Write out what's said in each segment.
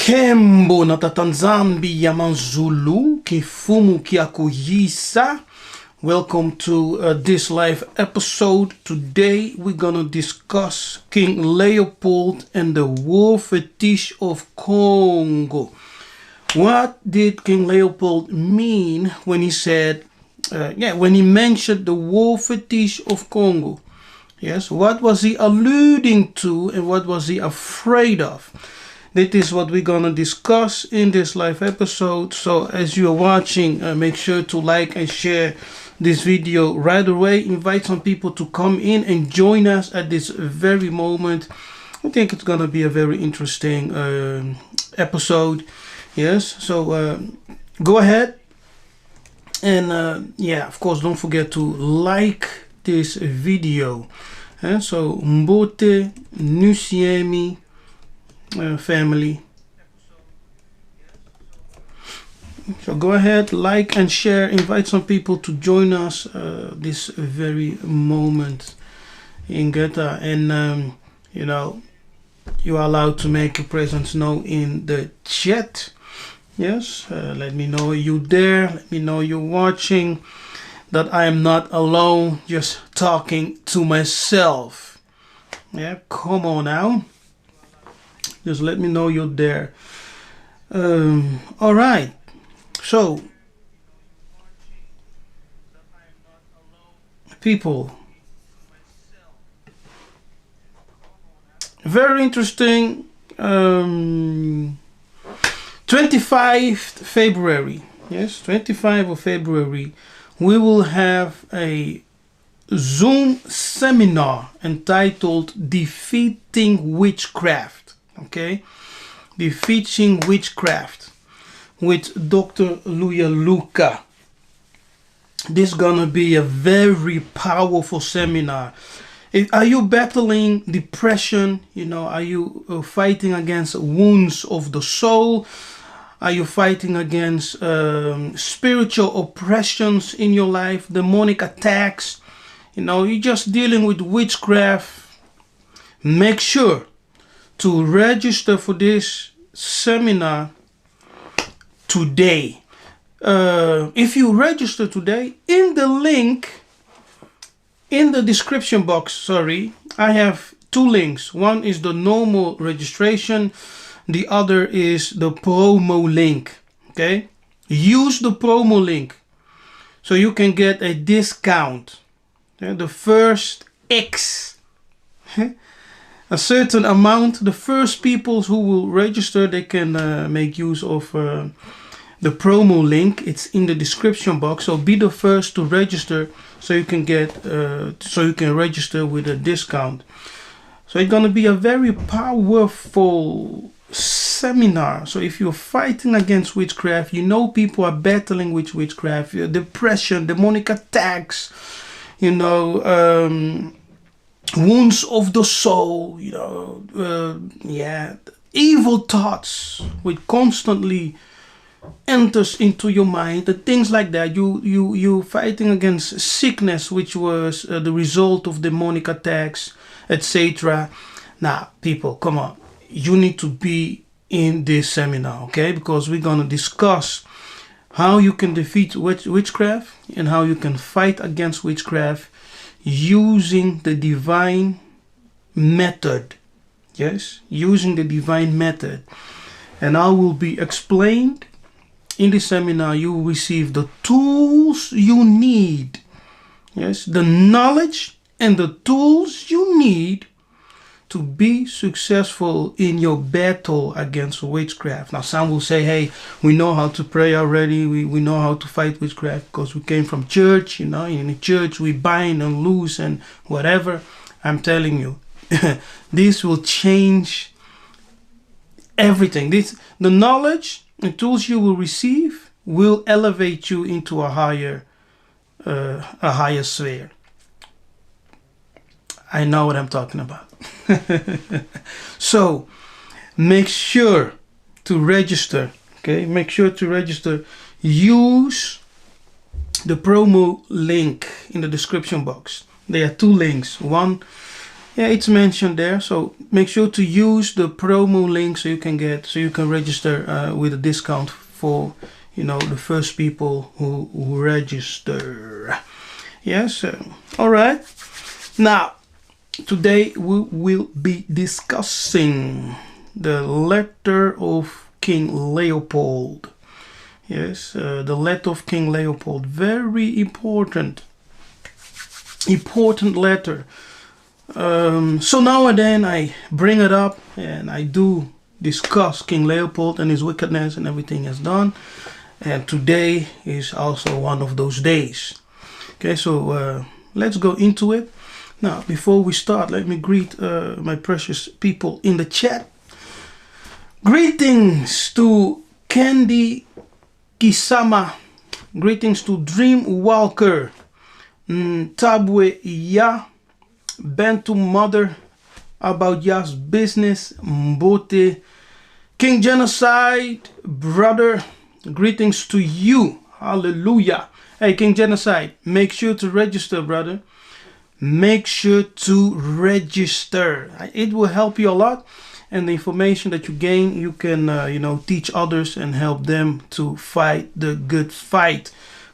Kembo na tatanzambi ya manzulu kifumu kiakuyisa. Welcome to this live episode. Today we're gonna discuss King Leopold and the war fetish of Congo. What did King Leopold mean when he said, when he mentioned the war fetish of Congo? Yes, what was he alluding to and what was he afraid of? That is what we're gonna discuss in this live episode. So as you are watching, make sure to like and share this video right away. Invite some people to come in and join us at this very moment. I think it's gonna be a very interesting episode. Yes, so go ahead and of course, don't forget to like this video. And so Mbote Nusiemi family. So go ahead, like and share, invite some people to join us this very moment in Geta, and you are allowed to make your presence known in the chat. Yes, let me know you there, let me know you're watching, that I am not alone just talking to myself. Yeah, come on now. Just let me know you're there. All right. So, people, very interesting. 25th February. Yes, 25th of February. We will have a Zoom seminar entitled Defeating Witchcraft. Okay, Defeating Witchcraft with Dr. Luya Luca. This is gonna be a very powerful seminar. Are you battling depression? Are you fighting against wounds of the soul? Are you fighting against spiritual oppressions in your life, demonic attacks? You're just dealing with witchcraft. Make sure to register for this seminar today. If you register today, in the link in the description box, I have two links. One is the normal registration, the other is the promo link. Okay, use the promo link so you can get a discount. The first X a certain amount, the first people who will register, they can make use of the promo link. It's in the description box, so be the first to register so you can get register with a discount. So it's gonna be a very powerful seminar. So if you're fighting against witchcraft, people are battling with witchcraft, depression, demonic attacks, wounds of the soul, evil thoughts which constantly enters into your mind, the things like that. You fighting against sickness which was the result of demonic attacks, etc. Now, people, come on, you need to be in this seminar, okay? Because we're gonna discuss how you can defeat witchcraft and how you can fight against witchcraft using the divine method. Yes, using the divine method. And I will be explained in the seminar. You will receive the tools you need. Yes, the knowledge and the tools you need to be successful in your battle against witchcraft. Now, some will say, hey, we know how to pray already. We know how to fight witchcraft because we came from church. In the church, we bind and loose and whatever. I'm telling you, this will change everything. The knowledge and tools you will receive will elevate you into a higher sphere. I know what I'm talking about. So make sure to register. Okay, make sure to register. Use the promo link in the description box. There are two links. One Yeah, it's mentioned there. So make sure to use the promo link so you can register with a discount for the first people who register. Yes. All right. Now today we will be discussing the letter of King Leopold. Yes, the letter of King Leopold. Very important letter. So now and then I bring it up and I do discuss King Leopold and his wickedness and everything has done. And today is also one of those days. Okay, so let's go into it. Now, before we start, let me greet my precious people in the chat. Greetings to Candy Kisama. Greetings to Dreamwalker. Tabwe Ya. Bantu Mother. About Ya's Business. Mbote. King Genocide. Brother. Greetings to you. Hallelujah. Hey, King Genocide. Make sure to register, brother. Make sure to register. It will help you a lot. And the information that you gain, you can, teach others and help them to fight the good fight.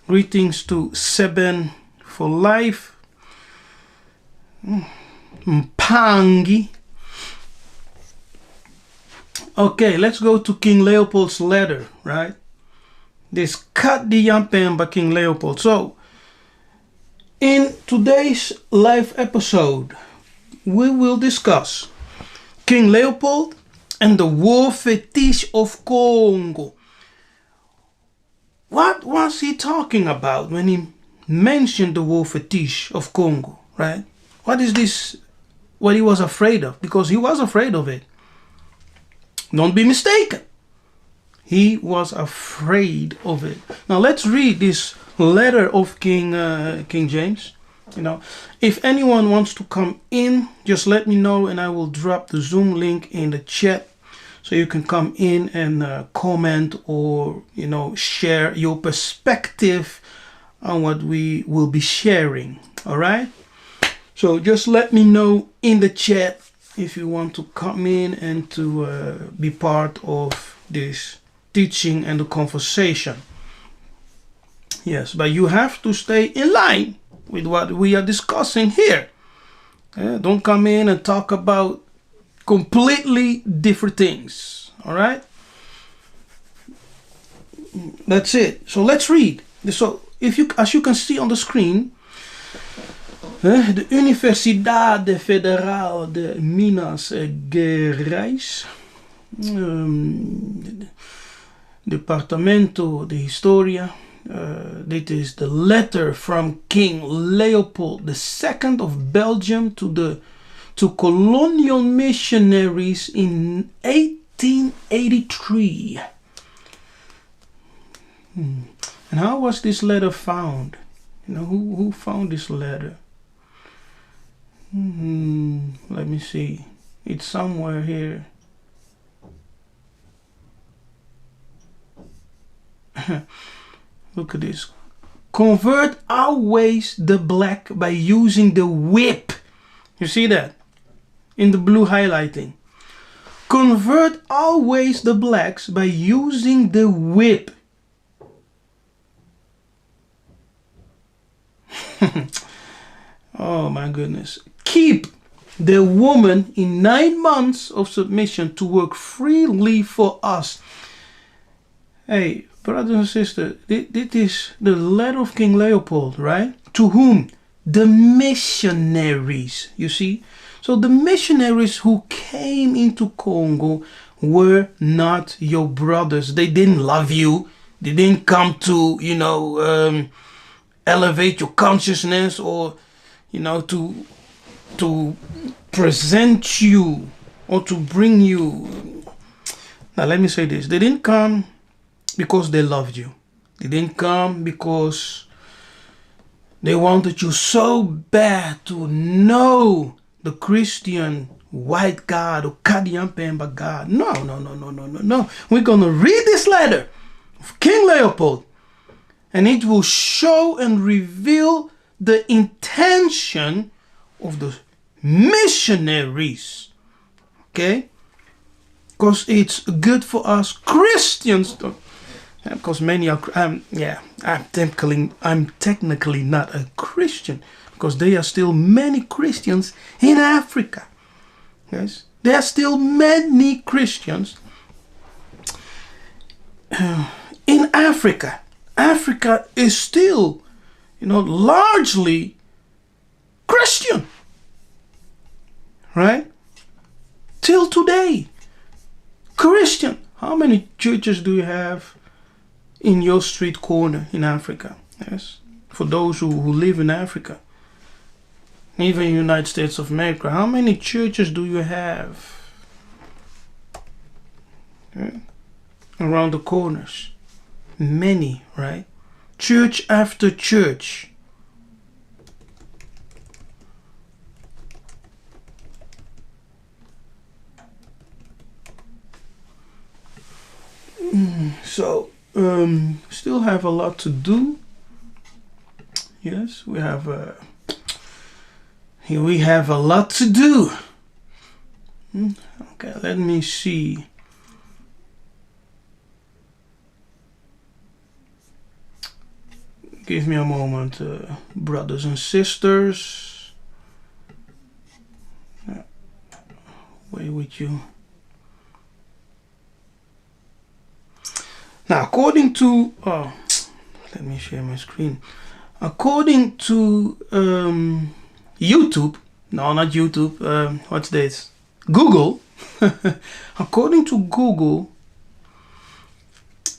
Greetings to Seben for life. Mpangi. Okay, let's go to King Leopold's letter, right? This cut the yampen by King Leopold. So, in today's live episode, we will discuss King Leopold and the war fetish of Congo. What was he talking about when he mentioned the war fetish of Congo, right? What is this, what he was afraid of? Because he was afraid of it. Don't be mistaken. He was afraid of it. Now let's read this letter of King James. If anyone wants to come in, just let me know and I will drop the Zoom link in the chat so you can come in and comment or share your perspective on what we will be sharing. All right, so just let me know in the chat if you want to come in and to be part of this teaching and the conversation. Yes, but you have to stay in line with what we are discussing here. Don't come in and talk about completely different things. All right, that's it. So let's read. So as you can see on the screen, the Universidade Federal de Minas Gerais, Departamento de Historia. This is the letter from King Leopold II of Belgium to colonial missionaries in 1883. And how was this letter found? Who found this letter? Let me see. It's somewhere here. Look at this. Convert always the black by using the whip. You see that? In the blue highlighting. Convert always the blacks by using the whip. Oh my goodness. Keep the woman in 9 months of submission to work freely for us. Hey, brothers and sisters, this is the letter of King Leopold, right? To whom? The missionaries, you see? So the missionaries who came into Congo were not your brothers. They didn't love you. They didn't come to, elevate your consciousness or, to present you or to bring you. Now, let me say this. They didn't come because they loved you. They didn't come because they wanted you so bad to know the Christian white God or Kadiampemba God. No. We're going to read this letter of King Leopold and it will show and reveal the intention of the missionaries. Okay? Because it's good for us Christians. Because many are, I'm technically not a Christian. Because there are still many Christians in Africa. Yes? There are still many Christians in Africa. Africa is still, largely Christian. Right? Till today. Christian. How many churches do you have in your street corner in Africa? Yes. For those who live in Africa. Even in the United States of America. How many churches do you have? Okay. Around the corners. Many, right? Church after church. So, still have a lot to do. Yes, we have a lot to do. Okay, let me see. Give me a moment, brothers and sisters. Away with you. Now, according to, let me share my screen. According to YouTube, no, not YouTube, what's this? Google. According to Google,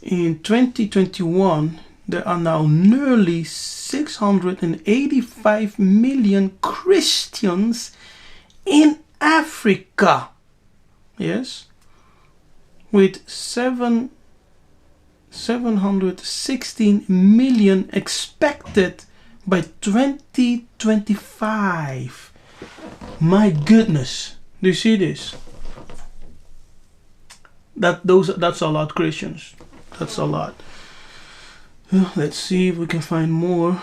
in 2021, there are now nearly 685 million Christians in Africa. Yes? With 716 million expected by 2025. My goodness. Do you see this? That's a lot, Christians. That's a lot. Let's see if we can find more.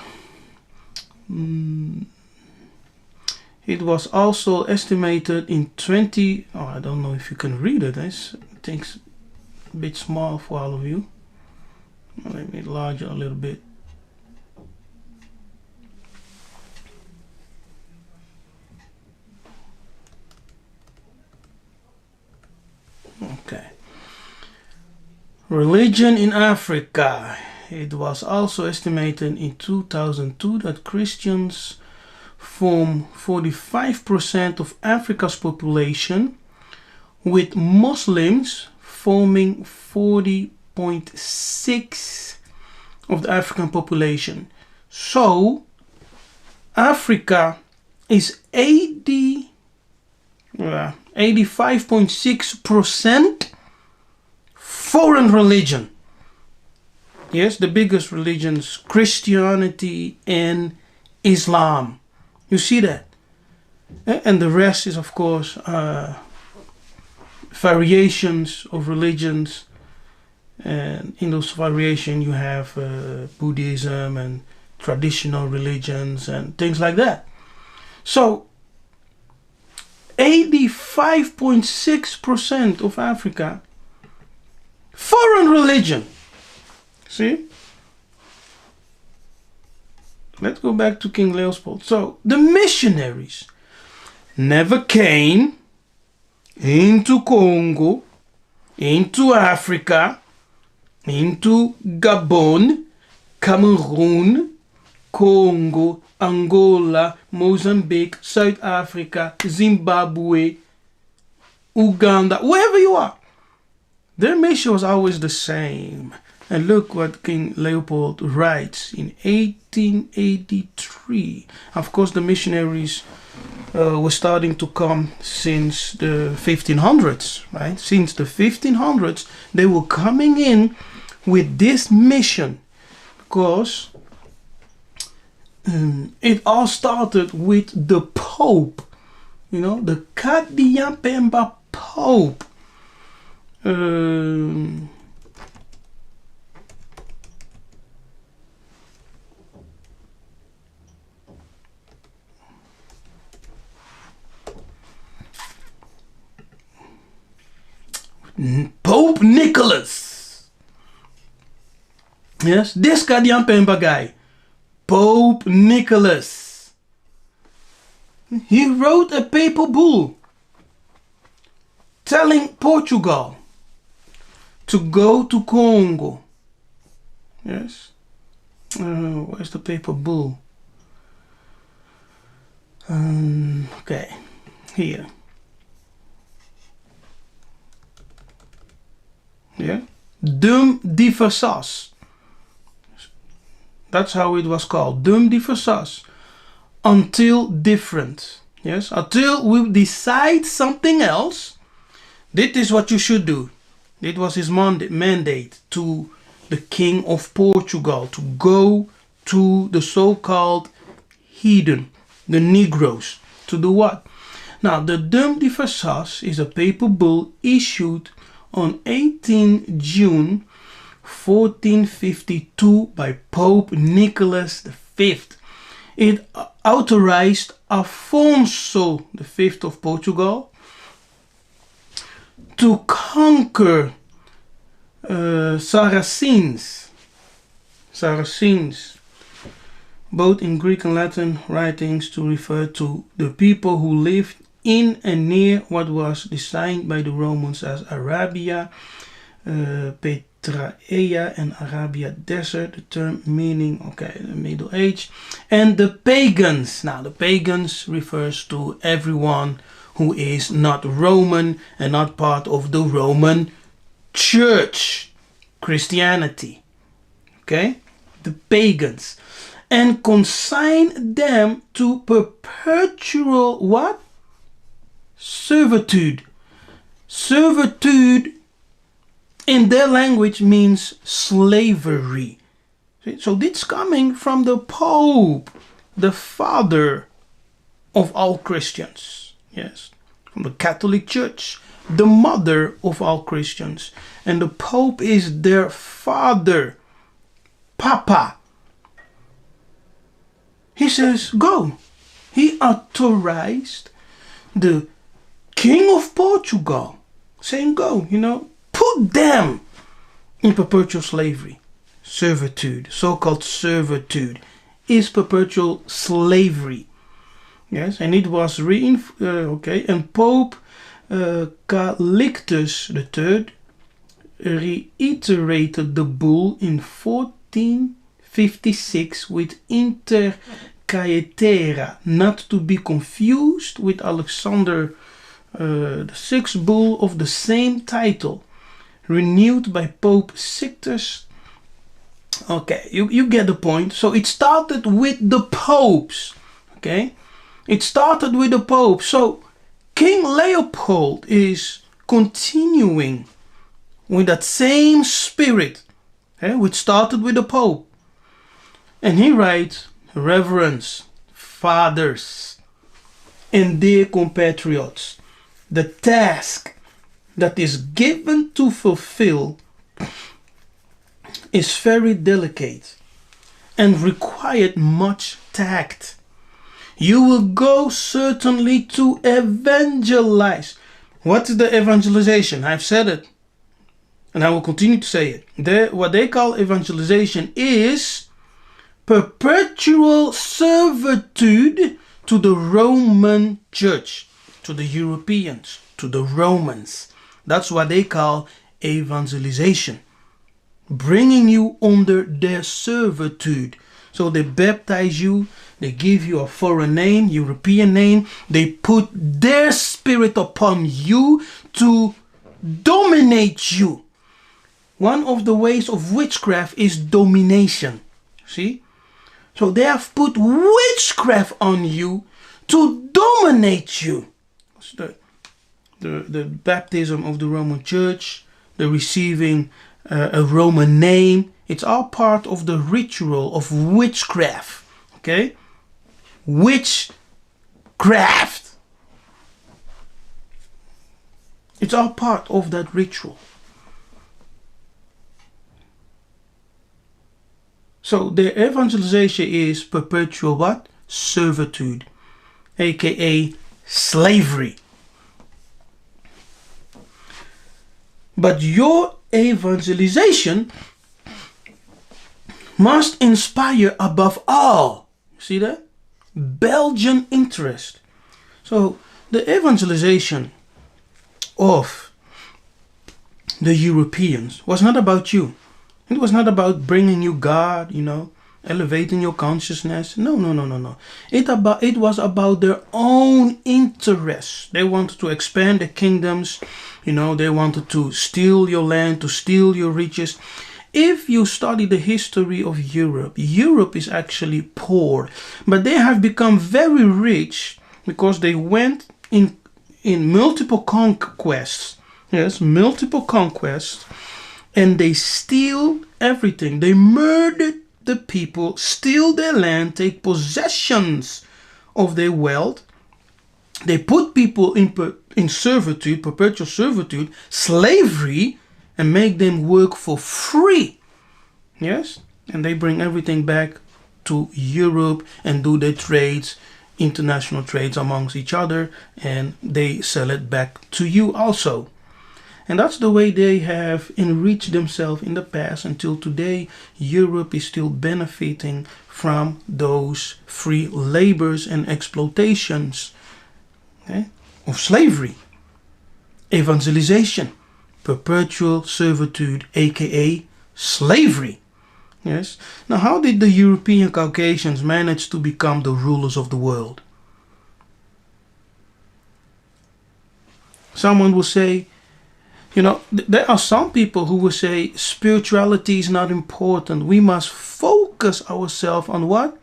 It was also estimated in I don't know if you can read it. I think it's a bit small for all of you. Let me enlarge it a little bit. Okay. Religion in Africa. It was also estimated in 2002 that Christians form 45% of Africa's population, with Muslims forming 40.6% of the African population. So, Africa is 85.6% foreign religion. Yes, the biggest religions, Christianity and Islam. You see that? And the rest is, of course, variations of religions. And in those variations, you have Buddhism and traditional religions and things like that. So, 85.6% of Africa, foreign religion. See? Let's go back to King Leopold. So, the missionaries never came into Congo, into Africa, into Gabon, Cameroon, Congo, Angola, Mozambique, South Africa, Zimbabwe, Uganda, wherever you are. Their mission was always the same. And look what King Leopold writes in 1883. Of course, the missionaries were starting to come since the 1500s, right? Since the 1500s, they were coming in with this mission, because it all started with the Pope, the Kadiampemba Pope. Pope Nicholas. Yes, this guy the Pemba guy. Pope Nicholas. He wrote a papal bull telling Portugal to go to Congo. Yes. Where's the papal bull? Okay, here. Yeah. Dum diversas. That's how it was called. Dum diversas. Until different. Yes. Until we decide something else. This is what you should do. It was his mandate to the King of Portugal to go to the so-called heathen, the Negroes. To do what? Now, the Dum diversas is a papal bull issued on 18 June 1452 by Pope Nicholas V. It authorized Afonso V of Portugal to conquer Saracens, both in Greek and Latin writings, to refer to the people who lived in and near what was designed by the Romans as Arabia, Petraea and Arabia Desert, the term meaning, okay, the Middle Age, and the pagans. Now, the pagans refers to everyone who is not Roman and not part of the Roman Church, Christianity. Okay, the pagans, and consign them to perpetual what? Servitude. Servitude in their language means slavery. So this coming from the Pope, the father of all Christians. Yes, from the Catholic Church, the mother of all Christians. And the Pope is their father, Papa. He says, go. He authorized the King of Portugal, saying, go, put them in perpetual slavery. Servitude, so-called servitude, is perpetual slavery. Yes, and it was and Pope Calixtus III reiterated the bull in 1456 with Inter Caetera, not to be confused with Alexander the sixth bull of the same title, renewed by Pope Sixtus. Okay, you get the point. So it started with the popes. Okay, it started with the Pope. So King Leopold is continuing with that same spirit, which started with the Pope. And he writes, reverence, fathers, and dear compatriots, the task that is given to fulfill is very delicate and required much tact. You will go certainly to evangelize. What is the evangelization? I've said it, and I will continue to say it. What they call evangelization is perpetual servitude to the Roman Church, to the Europeans, to the Romans. That's what they call evangelization. Bringing you under their servitude. So they baptize you, they give you a foreign name, European name, they put their spirit upon you to dominate you. One of the ways of witchcraft is domination. See? So they have put witchcraft on you to dominate you. The baptism of the Roman Church, the receiving a Roman name, it's all part of the ritual of witchcraft. Okay? Witchcraft. It's all part of that ritual. So the evangelization is perpetual what? Servitude, aka slavery. But your evangelization must inspire above all. See that? Belgian interest. So the evangelization of the Europeans was not about you. It was not about bringing you God, elevating your consciousness. No. It was about their own interests. They wanted to expand the kingdoms. They wanted to steal your land, to steal your riches. If you study the history of Europe is actually poor, but they have become very rich because they went in multiple conquests. Yes, multiple conquests, and they steal everything. They murdered the people, steal their land, take possessions of their wealth. They put people in servitude, perpetual servitude, slavery, and make them work for free. Yes? And they bring everything back to Europe and do their trades, international trades amongst each other, and they sell it back to you also. And that's the way they have enriched themselves in the past. Until today, Europe is still benefiting from those free labors and exploitations of slavery, evangelization, perpetual servitude, aka slavery. Yes. Now, how did the European Caucasians manage to become the rulers of the world? Someone will say, there are some people who will say spirituality is not important. We must focus ourselves on what?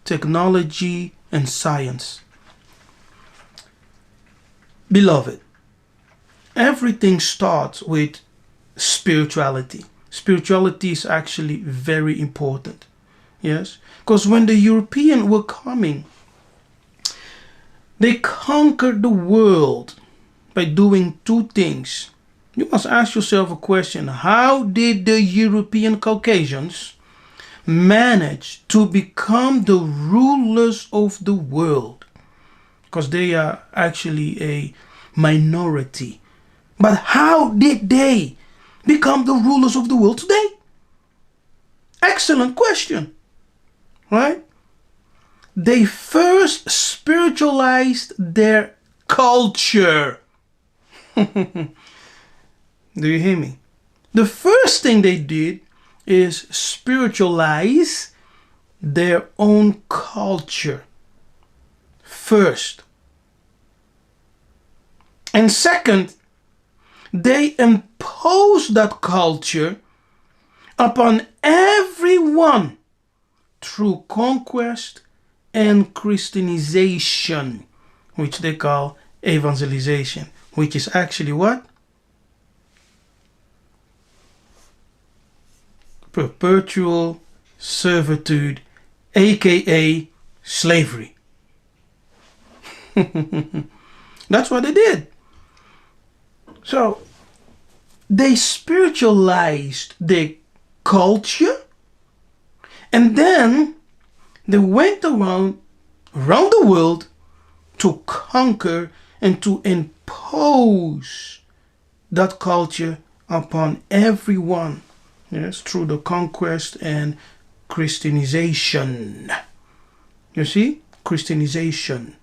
Technology and science. Beloved, everything starts with spirituality. Spirituality is actually very important. Yes? Because when the Europeans were coming, they conquered the world by doing two things. You must ask yourself a question. How did the European Caucasians manage to become the rulers of the world? Because they are actually a minority. But how did they become the rulers of the world today? Excellent question. Right? They first spiritualized their culture. Do you hear me? The first thing they did is spiritualize their own culture first. And second, they imposed that culture upon everyone through conquest and Christianization, which they call evangelization, which is actually what? Perpetual servitude, aka slavery. That's what they did. So they spiritualized their culture, and then they went around the world to conquer and to impose that culture upon everyone. Yes, through the conquest and Christianization. You see? Christianization.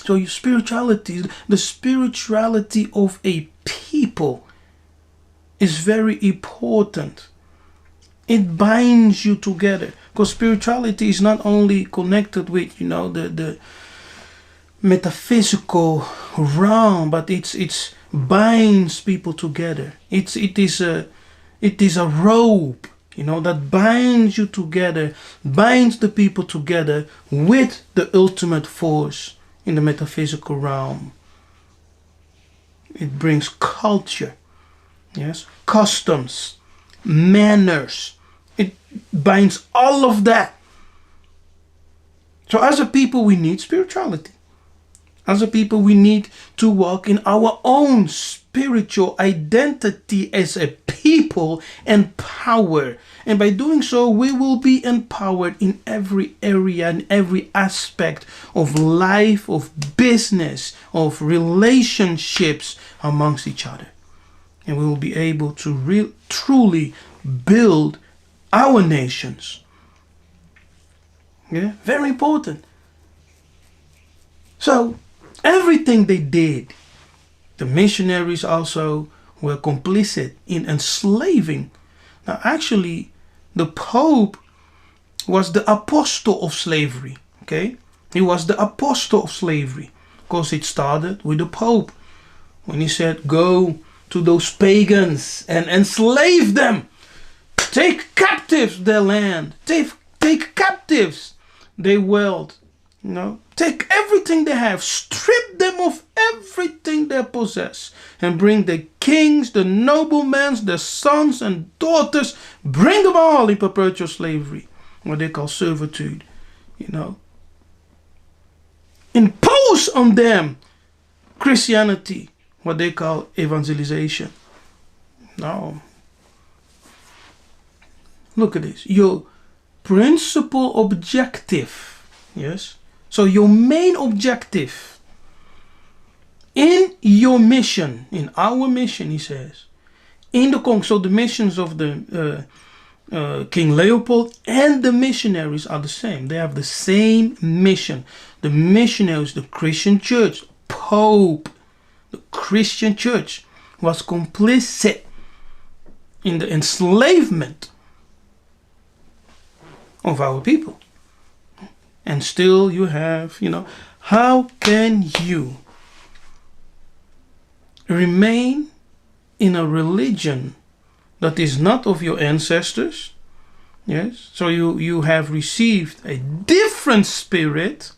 So your spirituality, the spirituality of a people is very important. It binds you together. Because spirituality is not only connected with, the metaphysical realm, but it's binds people together. It is a rope, that binds you together, binds the people together with the ultimate force in the metaphysical realm. It brings culture, yes, customs, manners. It binds all of that. So as a people, we need spirituality. As a people, we need to walk in our own spiritual identity as a people and power. And by doing so, we will be empowered in every area and every aspect of life, of business, of relationships amongst each other. And we will be able to truly build our nations. Yeah, very important. So everything they did, the missionaries also were complicit in enslaving. Now actually, the Pope was the apostle of slavery. Okay, he was the apostle of slavery, because it started with the Pope when he said, go to those pagans and enslave them, take captives their land, take captives their wealth, take everything they have, strip them of everything they possess, and bring the kings, the noblemen, the sons and daughters, bring them all in perpetual slavery, what they call servitude, impose on them Christianity, what they call evangelization. Now, look at this. Your principal objective, yes? So your main objective in your mission, in our mission, he says, in the Congo, so the missions of the King Leopold and the missionaries are the same. They have the same mission. The missionaries, the Christian church, Pope, the Christian church was complicit in the enslavement of our people. And still you have, how can you remain in a religion that is not of your ancestors? Yes, so you have received a different spirit.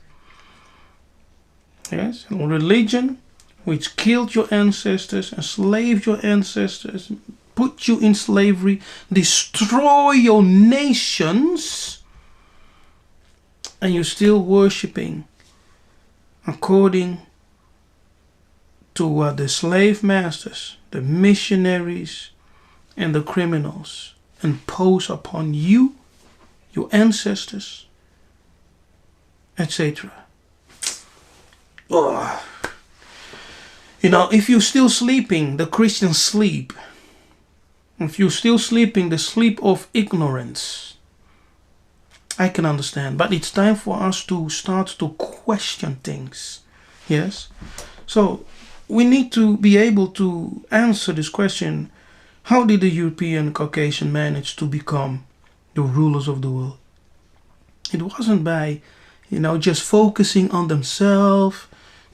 Yes, a religion which killed your ancestors, enslaved your ancestors, put you in slavery, destroy your nations, and you're still worshipping according to what the slave masters, the missionaries, and the criminals impose upon you, your ancestors, etc. Oh. If you're still sleeping, the Christians sleep. If you're still sleeping, the sleep of ignorance, I can understand. But it's time for us to start to question things. Yes? So we need to be able to answer this question. How did the European Caucasian manage to become the rulers of the world? It wasn't by, just focusing on themselves,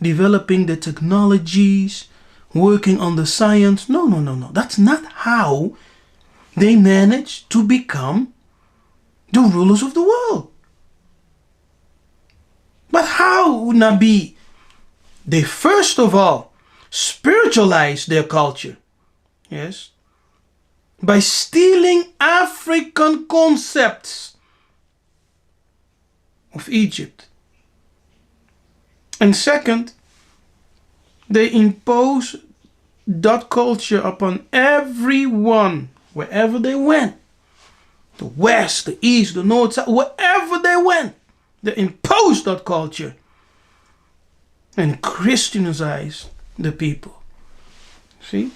developing the technologies, working on the science. No. That's not how they managed to become the rulers of the world. But how, Nabi? They first of all spiritualized their culture. Yes. By stealing African concepts of Egypt. And second, they impose that culture upon everyone, wherever they went. The west, the east, the north, south, wherever they went. They imposed that culture and Christianized the people. See?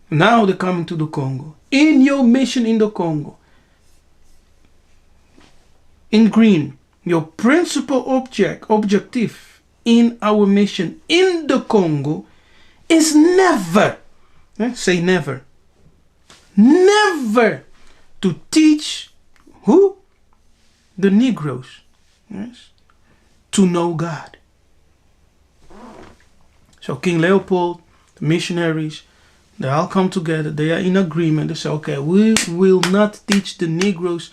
Now they're coming to the Congo. In your mission in the Congo, in green, your principal objective in our mission in the Congo is never, say never, never to teach who? The Negroes, yes, to know God. So King Leopold, the missionaries, they all come together. They are in agreement. They say, okay, we will not teach the Negroes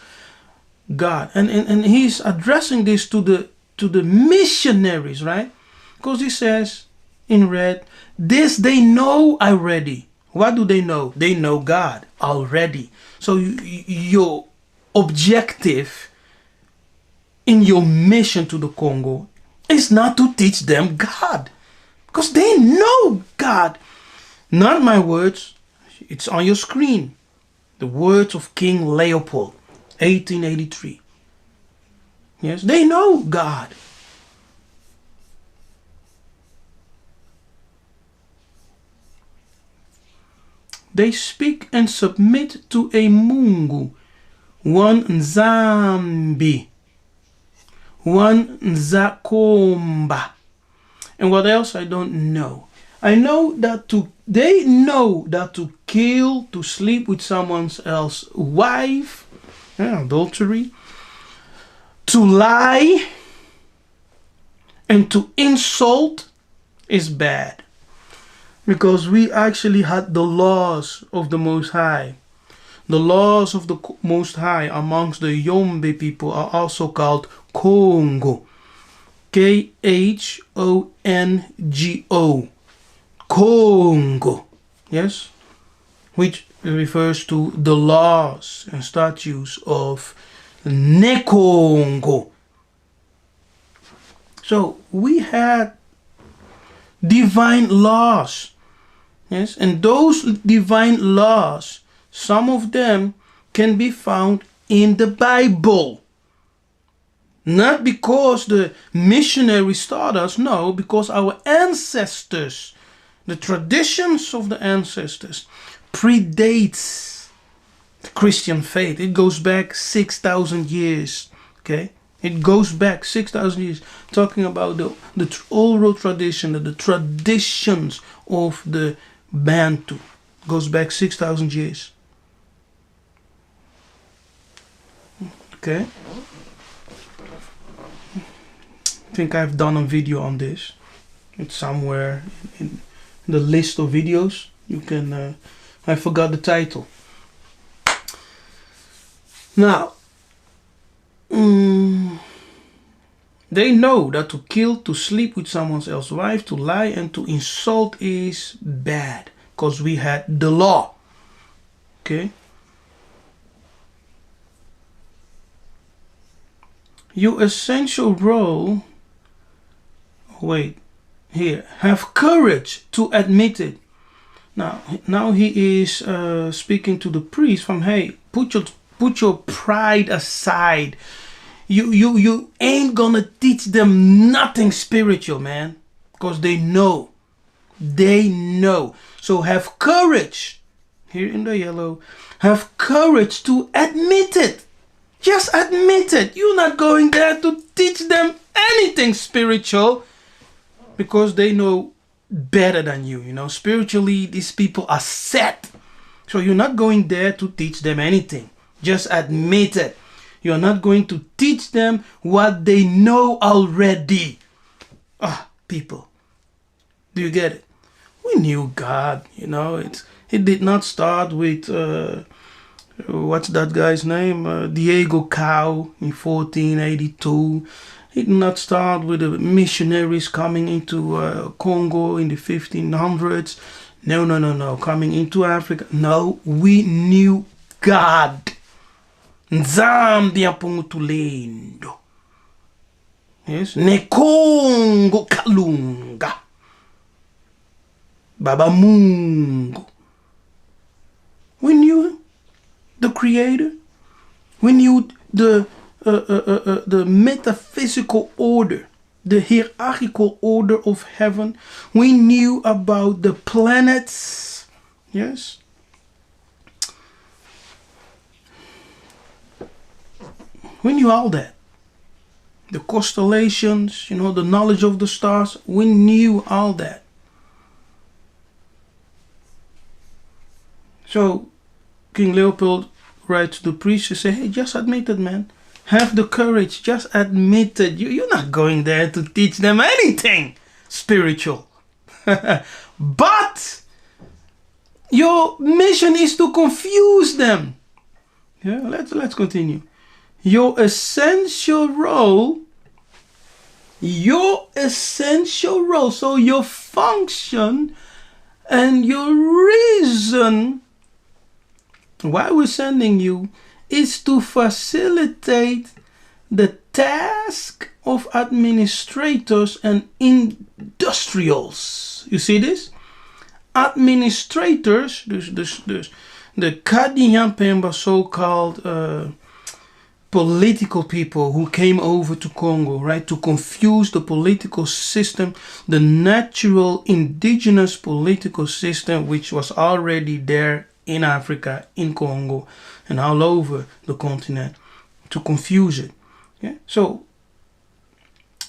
God. And he's addressing this to the missionaries, right? Because he says in red, this they know already. What do they know? They know God already. So your objective in your mission to the Congo is not to teach them God. Because they know God. Not my words. It's on your screen. The words of King Leopold, 1883. Yes, they know God. They speak and submit to a Mungu, one Nzambi, one Nzakomba. And what else? I don't know. I know that they know that to kill, to sleep with someone else's wife, adultery, to lie, and to insult is bad. Because we actually had the laws of the Most High. The laws of the Most High amongst the Yombe people are also called KONGO. KHONGO. KONGO. Yes? Which refers to the laws and statutes of Nekongo. So we had divine laws. Yes, and those divine laws, some of them can be found in the Bible. Not because the missionaries taught us, no, because our ancestors, the traditions of the ancestors, predates the Christian faith. It goes back 6,000 years. Okay, it goes back 6,000 years, talking about the oral tradition, the traditions of the Bantu. Goes back 6,000 years. Okay. I think I've done a video on this. It's somewhere in the list of videos. You can, I forgot the title. Now, they know that to kill, to sleep with someone else's wife, to lie, and to insult is bad. Because we had the law. Okay? Your essential role, wait, here, have courage to admit it. Now he is speaking to the priest from, hey, put your pride aside. You ain't gonna teach them nothing spiritual, man, because they know. So have courage, here in the yellow, have courage to admit it. Just admit it. You're not going there to teach them anything spiritual, because they know better than you. You know, spiritually, these people are set. So you're not going there to teach them anything. Just admit it. You're not going to teach them what they know already. People. Do you get it? We knew God, you know. It did not start with, what's that guy's name? Diego Cao in 1482. It did not start with the missionaries coming into Congo in the 1500s. No. Coming into Africa. No, we knew God. Nzambi apungutulendo. Yes. Nekongo kalunga. Baba Mungu. We knew the Creator. We knew the metaphysical order, the hierarchical order of heaven. We knew about the planets. Yes. We knew all that. The constellations, you know, the knowledge of the stars. We knew all that. So King Leopold writes to the priest to say, hey, just admit it, man. Have the courage. Just admit it. You're not going there to teach them anything spiritual. But your mission is to confuse them. Yeah, let's continue. Your essential role, so your function and your reason why we're sending you is to facilitate the task of administrators and industrials. You see this? Administrators, dus de Kadian Pemba so-called political people who came over to Congo, right, to confuse the political system, the natural indigenous political system, which was already there in Africa, in Congo, and all over the continent, to confuse it. Yeah? So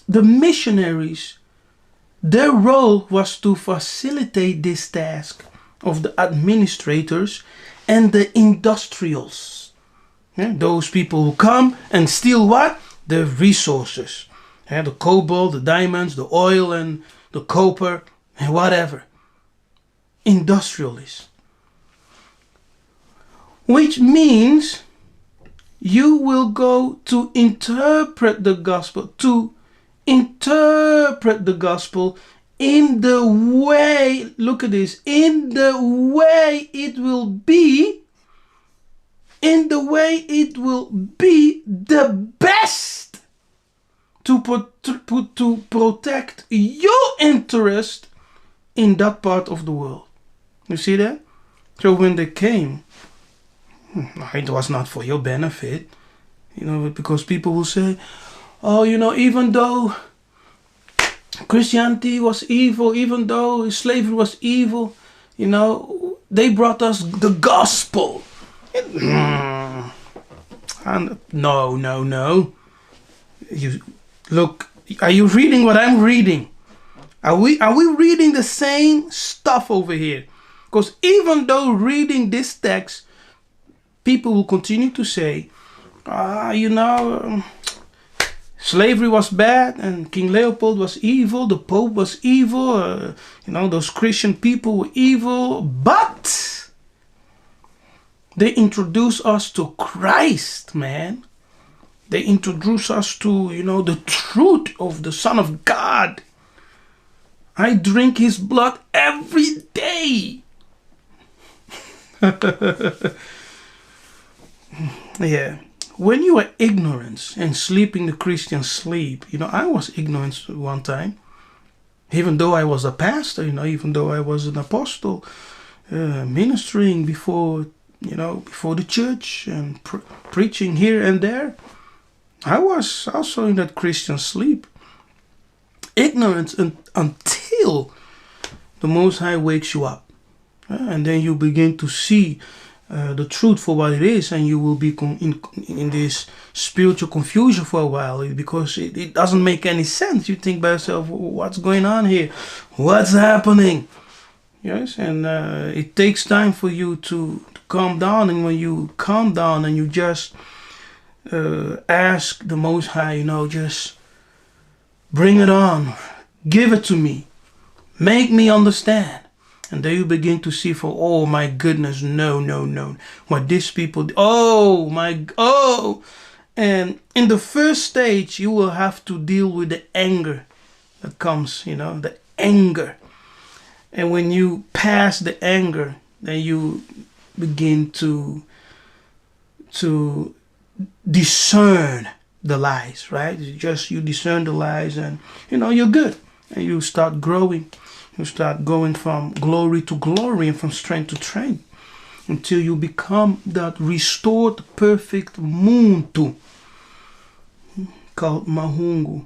the missionaries, their role was to facilitate this task of the administrators and the industrials. Yeah? Those people who come and steal what? The resources. Yeah? The cobalt, the diamonds, the oil and the copper and whatever. Industrialists. Which means you will go to interpret the gospel, in the way, look at this, in the way it will be the best to protect your interest in that part of the world. You see that? So when they came, it was not for your benefit, because people will say, oh, even though Christianity was evil, even though slavery was evil, they brought us the gospel. And no. You look, are you reading what I'm reading? Are we reading the same stuff over here? Because even though reading this text, people will continue to say, slavery was bad and King Leopold was evil, the Pope was evil, those Christian people were evil, but they introduce us to Christ, man. They introduce us to, the truth of the Son of God. I drink his blood every day. Yeah. When you are ignorant and sleeping the Christian sleep, I was ignorant one time. Even though I was a pastor, even though I was an apostle, ministering before the church and preaching here and there, I was also in that Christian sleep. Ignorant until the Most High wakes you up. And then you begin to see the truth for what it is, and you will be in this spiritual confusion for a while, because it doesn't make any sense. You think by yourself, what's going on here? What's happening? Yes, and it takes time for you to calm down, and when you calm down and you just ask the Most High, just bring it on, give it to me, make me understand. And then you begin to see oh my goodness, no. What these people, and in the first stage, you will have to deal with the anger that comes, the anger. And when you pass the anger, then you begin to discern the lies, right? You discern the lies, and, you're good. And you start growing. You start going from glory to glory and from strength to strength until you become that restored, perfect muntu called Mahungu,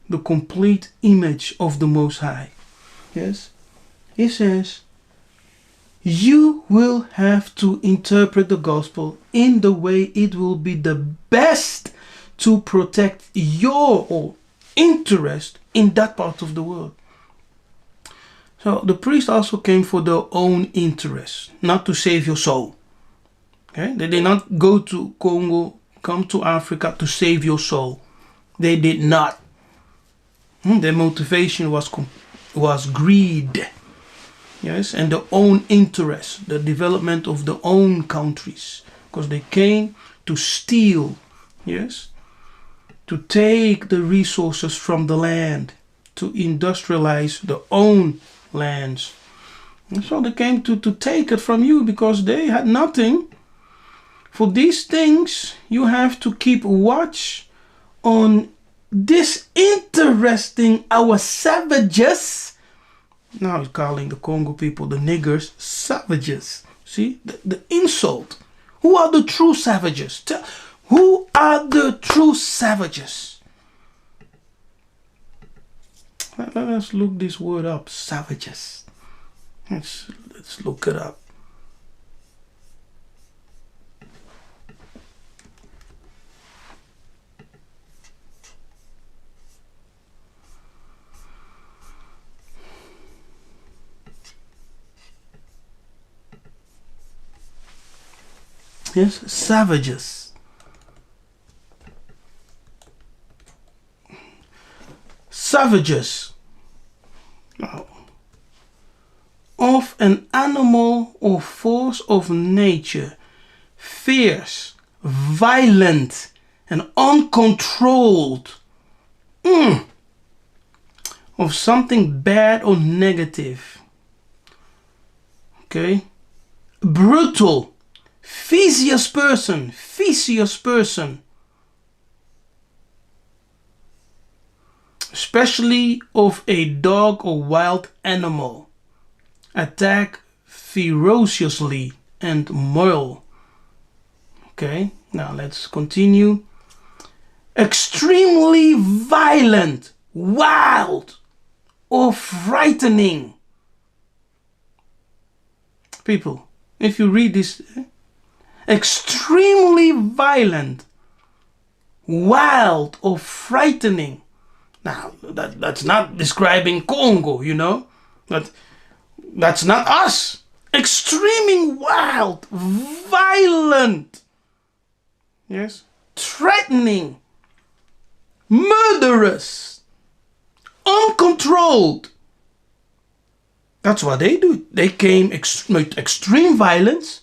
the complete image of the Most High. Yes? He says, you will have to interpret the gospel in the way it will be the best to protect your interest in that part of the world. So the priest also came for their own interest, not to save your soul. Okay? They did not go to Congo, come to Africa to save your soul. They did not. Their motivation was greed. Yes, and their own interest, the development of their own countries. Because they came to steal, yes, to take the resources from the land, to industrialize their own lands. And so they came to take it from you because they had nothing. For these things, you have to keep watch on this interesting, our savages. Now he's calling the Congo people, the niggers, savages. See, the insult. Who are the true savages? Who are the true savages? Let's look this word up. Savages. Let's look it up. Yes, savages. Savages of an animal or force of nature, fierce, violent, and uncontrolled, of something bad or negative. Okay, brutal. Vicious person, especially of a dog or wild animal, attack ferociously and maul. Okay, now let's continue. Extremely violent, wild, or frightening. People, if you read this, extremely violent, wild, or frightening. Now, that's not describing Congo, you know. That's not us. Extremely wild, violent, yes, threatening, murderous, uncontrolled. That's what they do. They came with extreme violence,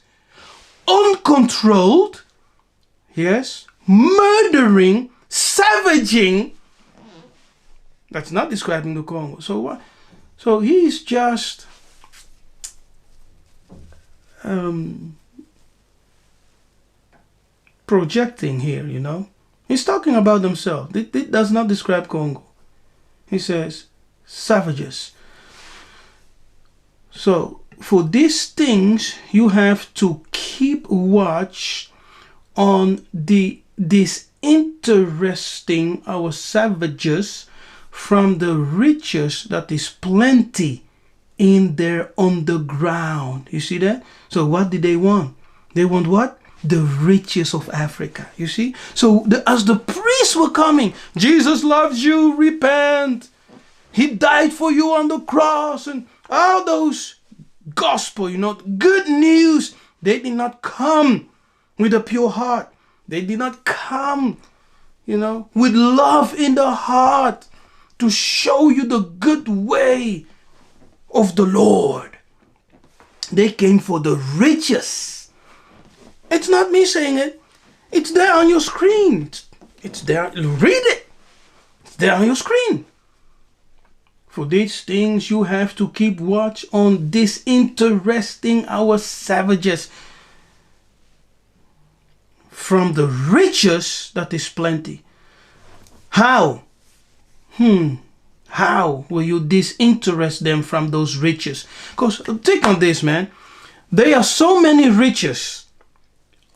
uncontrolled, yes, murdering, savaging. That's not describing the Congo. So what? So he's just projecting here, you know. He's talking about himself. It does not describe Congo. He says savages. So for these things, you have to keep watch on disinteresting our savages from the riches that is plenty in their underground. You see that? So what did they want? They want what? The riches of Africa. You see? So as the priests were coming, Jesus loves you, repent. He died for you on the cross, and all those gospel, you know, good news. They did not come with a pure heart. They did not come, you know, with love in the heart to show you the good way of the Lord. They came for the riches. It's not me saying it. It's there on your screen. It's there. Read it. It's there on your screen. For these things you have to keep watch on disinteresting our savages from the riches that is plenty. How? How will you disinterest them from those riches? Because think on this, man. There are so many riches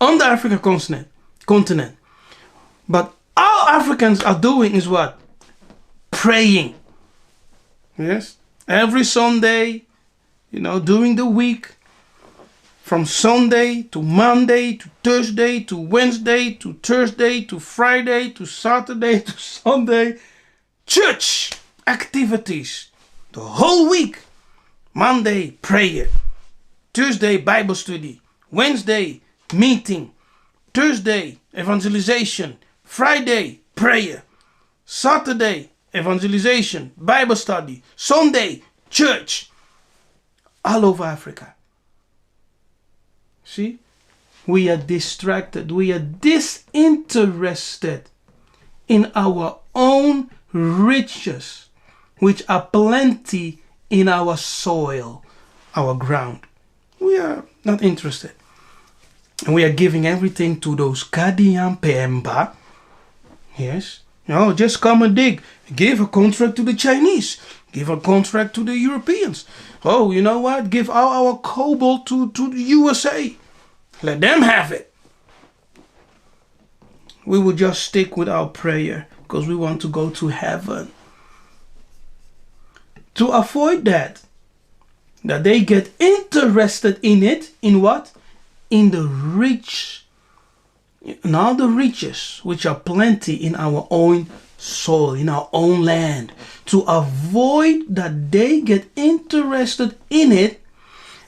on the African continent. But all Africans are doing is what? Praying. Yes. Every Sunday, you know, during the week, from Sunday to Monday to Thursday to Wednesday to Thursday to Friday to Saturday to Sunday, church activities the whole week. Monday, prayer. Tuesday, Bible study. Wednesday, meeting. Thursday, evangelization. Friday, prayer. Saturday, evangelization, Bible study. Sunday, church. All over Africa. See? We are distracted. We are disinterested in our own riches, which are plenty in our soil, our ground. We are not interested. And we are giving everything to those Kadian Pemba. Yes. No, just come and dig. Give a contract to the Chinese. Give a contract to the Europeans. Oh, you know what? Give all our cobalt to the USA. Let them have it. we will just stick with our prayer because we want to go to heaven. To avoid that they get interested in it, in what? In the rich, in all the riches which are plenty in our own soil, in our own land. To avoid that they get interested in it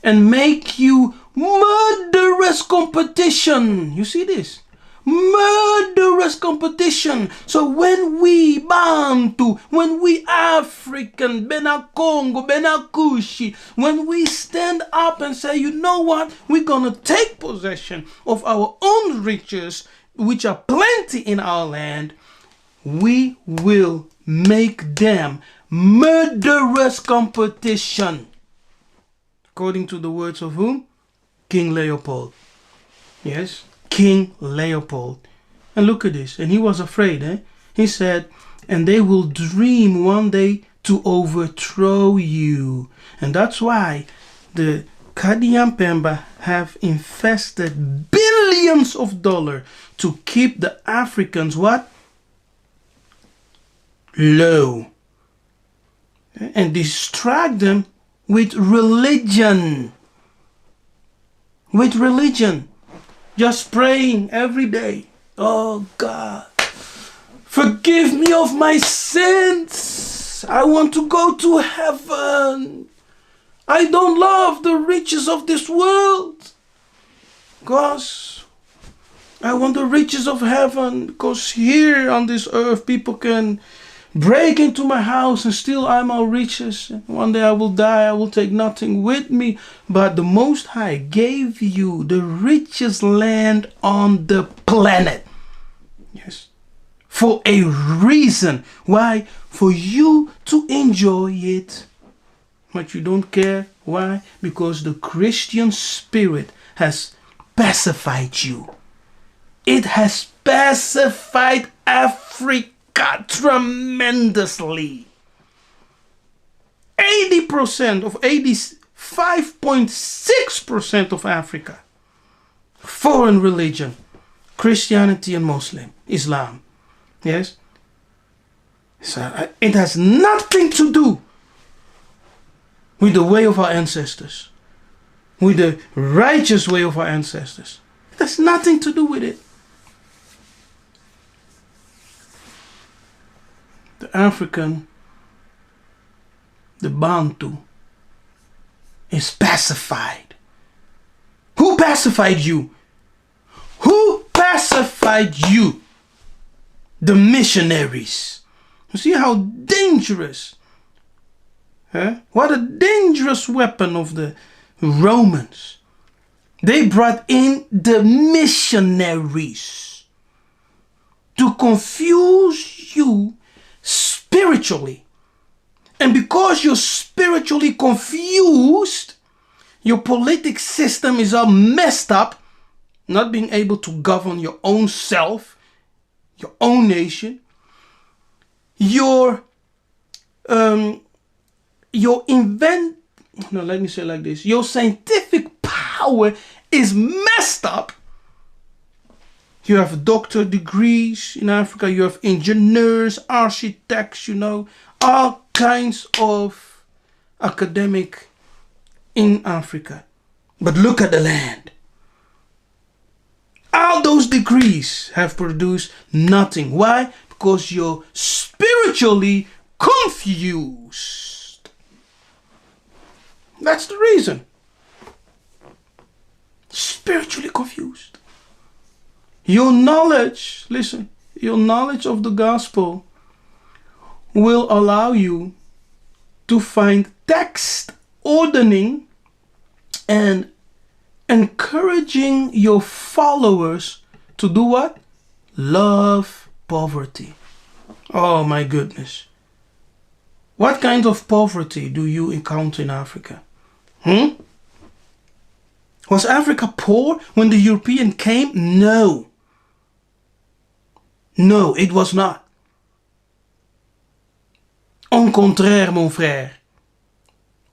and make you murderous competition. You see this? Murderous competition. So when we Bantu, when we African, Bena Congo, Bena Kushi, when we stand up and say, you know what, we're gonna take possession of our own riches, which are plenty in our land, we will make them murderous competition. According to the words of whom? King Leopold. Yes, King Leopold. And look at this. And he was afraid. He said, and they will dream one day to overthrow you. And that's why the Kadian Pemba have invested billions of dollars to keep the Africans what? Low. And distract them with religion. With religion. Just praying every day. Oh God, forgive me of my sins. I want to go to heaven. I don't love the riches of this world. Because I want the riches of heaven. Because here on this earth people can break into my house and steal all my riches. One day I will die, I will take nothing with me. But the Most High gave you the richest land on the planet. Yes. For a reason. Why? For you to enjoy it. But you don't care. Why? Because the Christian spirit has pacified you. It has pacified Africa tremendously. 80% of 85.6% of Africa, foreign religion, Christianity and Islam. Yes. So it has nothing to do with the way of our ancestors, with the righteous way of our ancestors. It has nothing to do with it. The African, the Bantu, is pacified. Who pacified you? Who pacified you? The missionaries. You see how dangerous. What a dangerous weapon of the Romans. They brought in the missionaries to confuse you spiritually. And because you're spiritually confused, your political system is all messed up, not being able to govern your own self, your own nation. Your scientific power is messed up. You have doctor degrees in Africa. You have engineers, architects, all kinds of academic in Africa. But look at the land. All those degrees have produced nothing. Why? Because you're spiritually confused. That's the reason. Spiritually confused. Your knowledge, listen, your knowledge of the gospel will allow you to find text ordering and encouraging your followers to do what? Love poverty. Oh my goodness. What kind of poverty do you encounter in Africa? Was Africa poor when the European came? No. No, it was not. Au contraire, mon frère.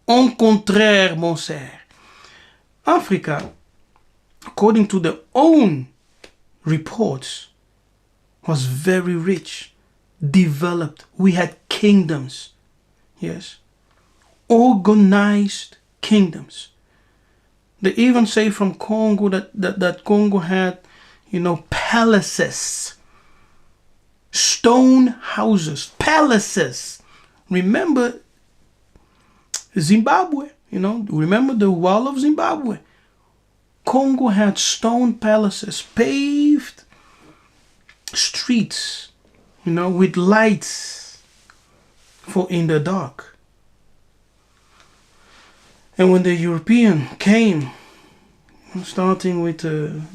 Au contraire, mon sœur. Africa, according to their own reports, was very rich, developed. We had kingdoms, yes, organized kingdoms. They even say from Congo that Congo had, palaces, stone houses, palaces. Remember Zimbabwe, remember the wall of Zimbabwe. Congo had stone palaces, paved streets, with lights for in the dark. And when the European came, starting with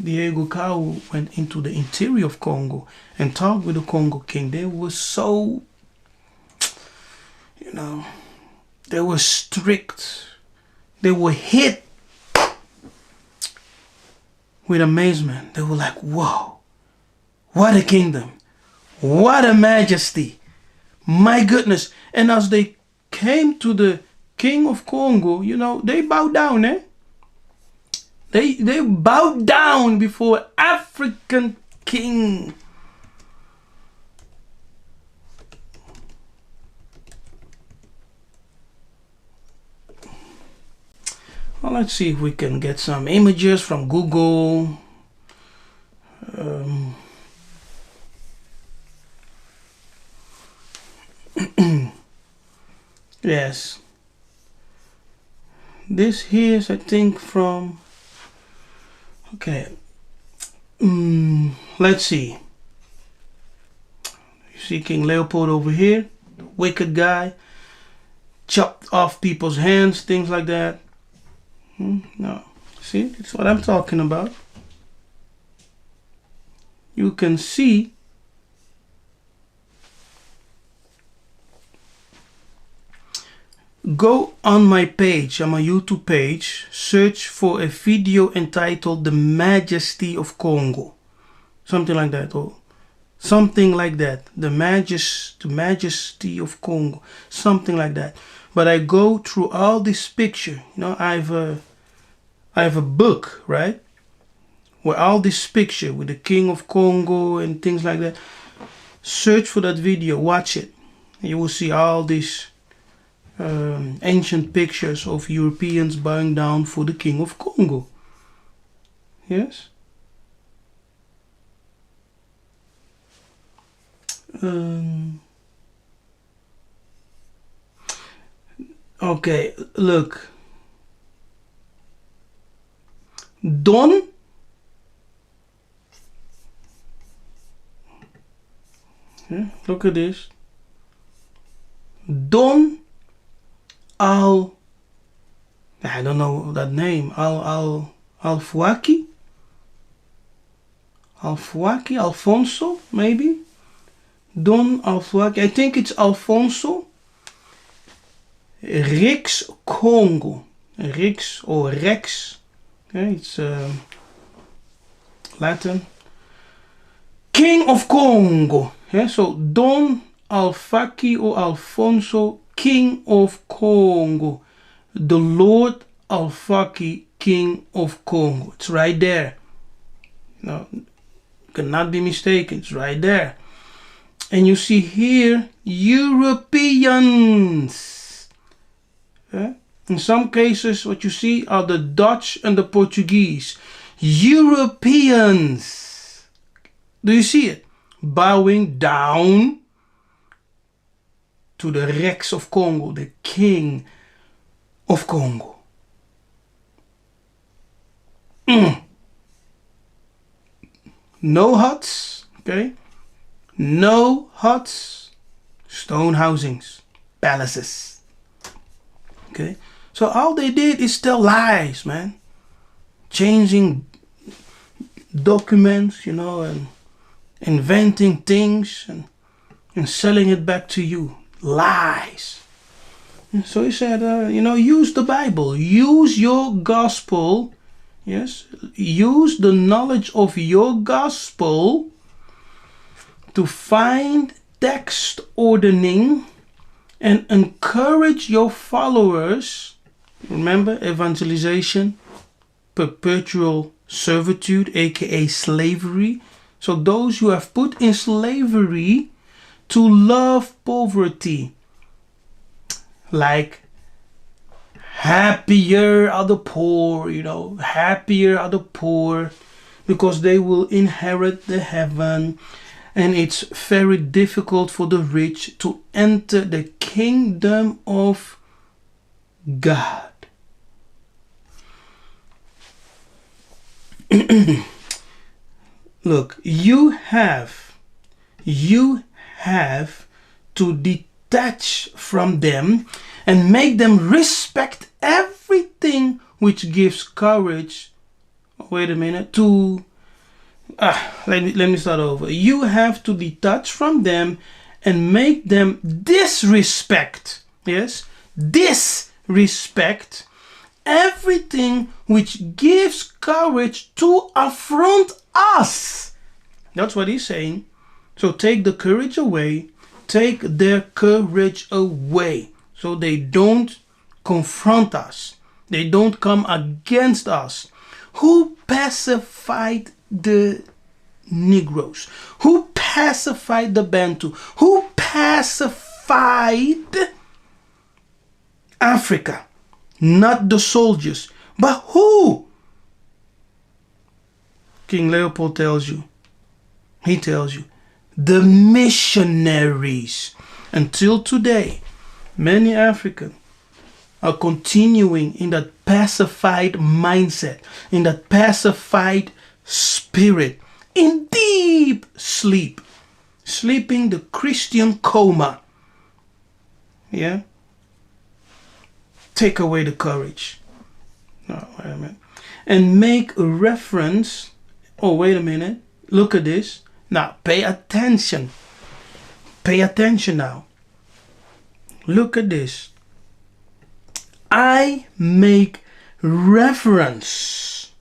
Diego Cao, went into the interior of Congo and talked with the Congo king, they were so, they were strict. They were hit with amazement. They were like, whoa, what a kingdom. What a majesty. My goodness. And as they came to the king of Congo, they bowed down, eh? They bowed down before African king. Well, let's see if we can get some images from Google. Yes. This here is, I think, from... Okay. Let's see. You see King Leopold over here. The wicked guy. Chopped off people's hands, things like that. No. See, that's what I'm talking about. You can see go on my page, on my YouTube page, search for a video entitled The Majesty of Congo. Something like that, or something like that. The Majesty of Congo. Something like that. But I go through all this picture. I have a book, right? Where all this picture with the King of Congo and things like that. Search for that video, watch it. You will see all these ancient pictures of Europeans bowing down for the King of Congo. Yes? Okay, look. Don look at this. Don I don't know that name. Alfuaki, Alfonso, maybe. Don Alfuaki. I think it's Alfonso. Rix Congo. Rix or Rex. Okay, it's Latin. King of Congo. Yeah, so Don Alfaki or Alfonso, King of Congo. The Lord Alfaki, King of Congo. It's right there. Cannot be mistaken. It's right there. And you see here, Europeans. Yeah? In some cases, what you see are the Dutch and the Portuguese. Europeans. Do you see it? Bowing down to the Rex of Congo, the King of Congo. No huts, okay? No huts, stone housings, palaces. Okay? So all they did is tell lies, man. Changing documents, and inventing things and selling it back to you. Lies. And so he said, use the Bible. Use your gospel. Yes. Use the knowledge of your gospel to find text ordering and encourage your followers. Remember, evangelization, perpetual servitude, aka slavery, So those you have put in slavery to love poverty. Like, happier are the poor, happier are the poor, because they will inherit the heaven. And it's very difficult for the rich to enter the kingdom of God. Look, you have to detach from them and make them respect everything which gives courage. Wait a minute. Let me start over. You have to detach from them and make them disrespect. Yes, disrespect everything which gives courage to affront us. That's what he's saying. So take the courage away. Take their courage away, so they don't confront us. They don't come against us. Who pacified the Negroes? Who pacified the Bantu? Who pacified Africa? Not the soldiers, but who? King Leopold tells you. He tells you. The missionaries. Until today, many Africans are continuing in that pacified mindset, in that pacified spirit, in deep sleep, sleeping the Christian coma. Yeah? Take away the courage. No, wait a minute. And make a reference. Oh, wait a minute. Look at this. Now, pay attention. Pay attention now. Look at this. I make reference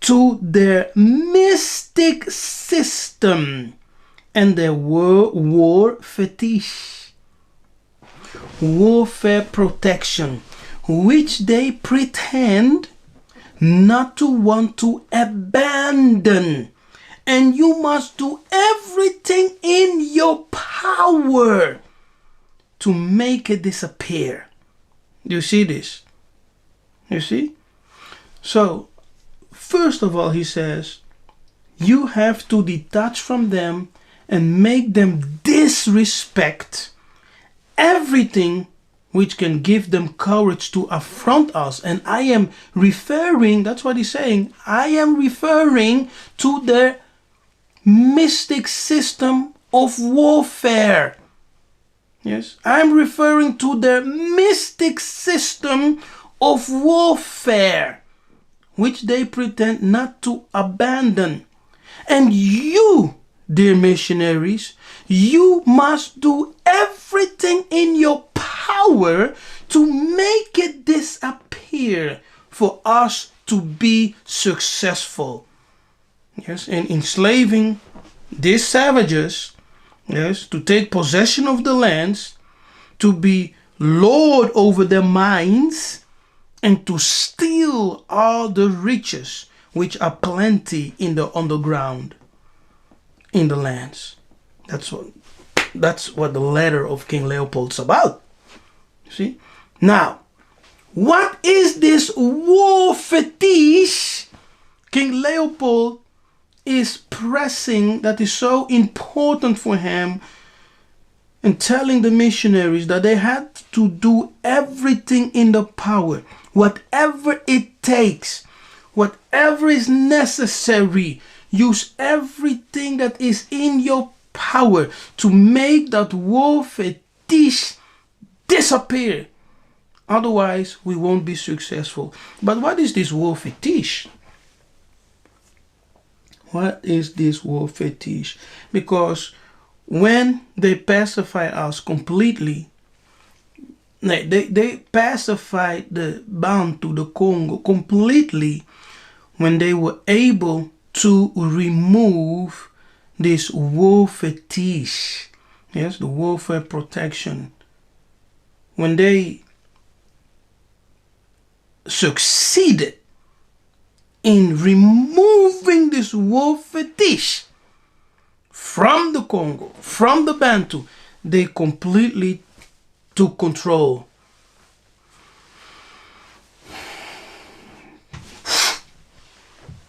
to their mystic system and their war fetish, warfare protection, which they pretend not to want to abandon. And you must do everything in your power to make it disappear. Do you see this? You see? So, first of all, he says, you have to detach from them and make them disrespect everything which can give them courage to affront us. And I am referring, that's what he's saying, I am referring to their mystic system of warfare. Yes, I'm referring to their mystic system of warfare, which they pretend not to abandon. And you, dear missionaries, you must do everything in your power to make it disappear for us to be successful. Yes, and enslaving these savages, yes, to take possession of the lands, to be lord over their minds, and to steal all the riches which are plenty in the underground, in the lands. That's what the letter of King Leopold's about. See? Now, what is this war fetish King Leopold is pressing, that is so important for him, and telling the missionaries that they had to do everything in the power, whatever it takes, whatever is necessary, use everything that is in your power to make that war fetish disappear. Otherwise, we won't be successful. But what is this war fetish? What is this war fetish? Because when they pacify us completely, they pacified the Bantu, the Congo completely, when they were able to remove this war fetish, yes, the warfare protection. When they succeeded in removing this war fetish, from the Congo, from the Bantu, they completely took control.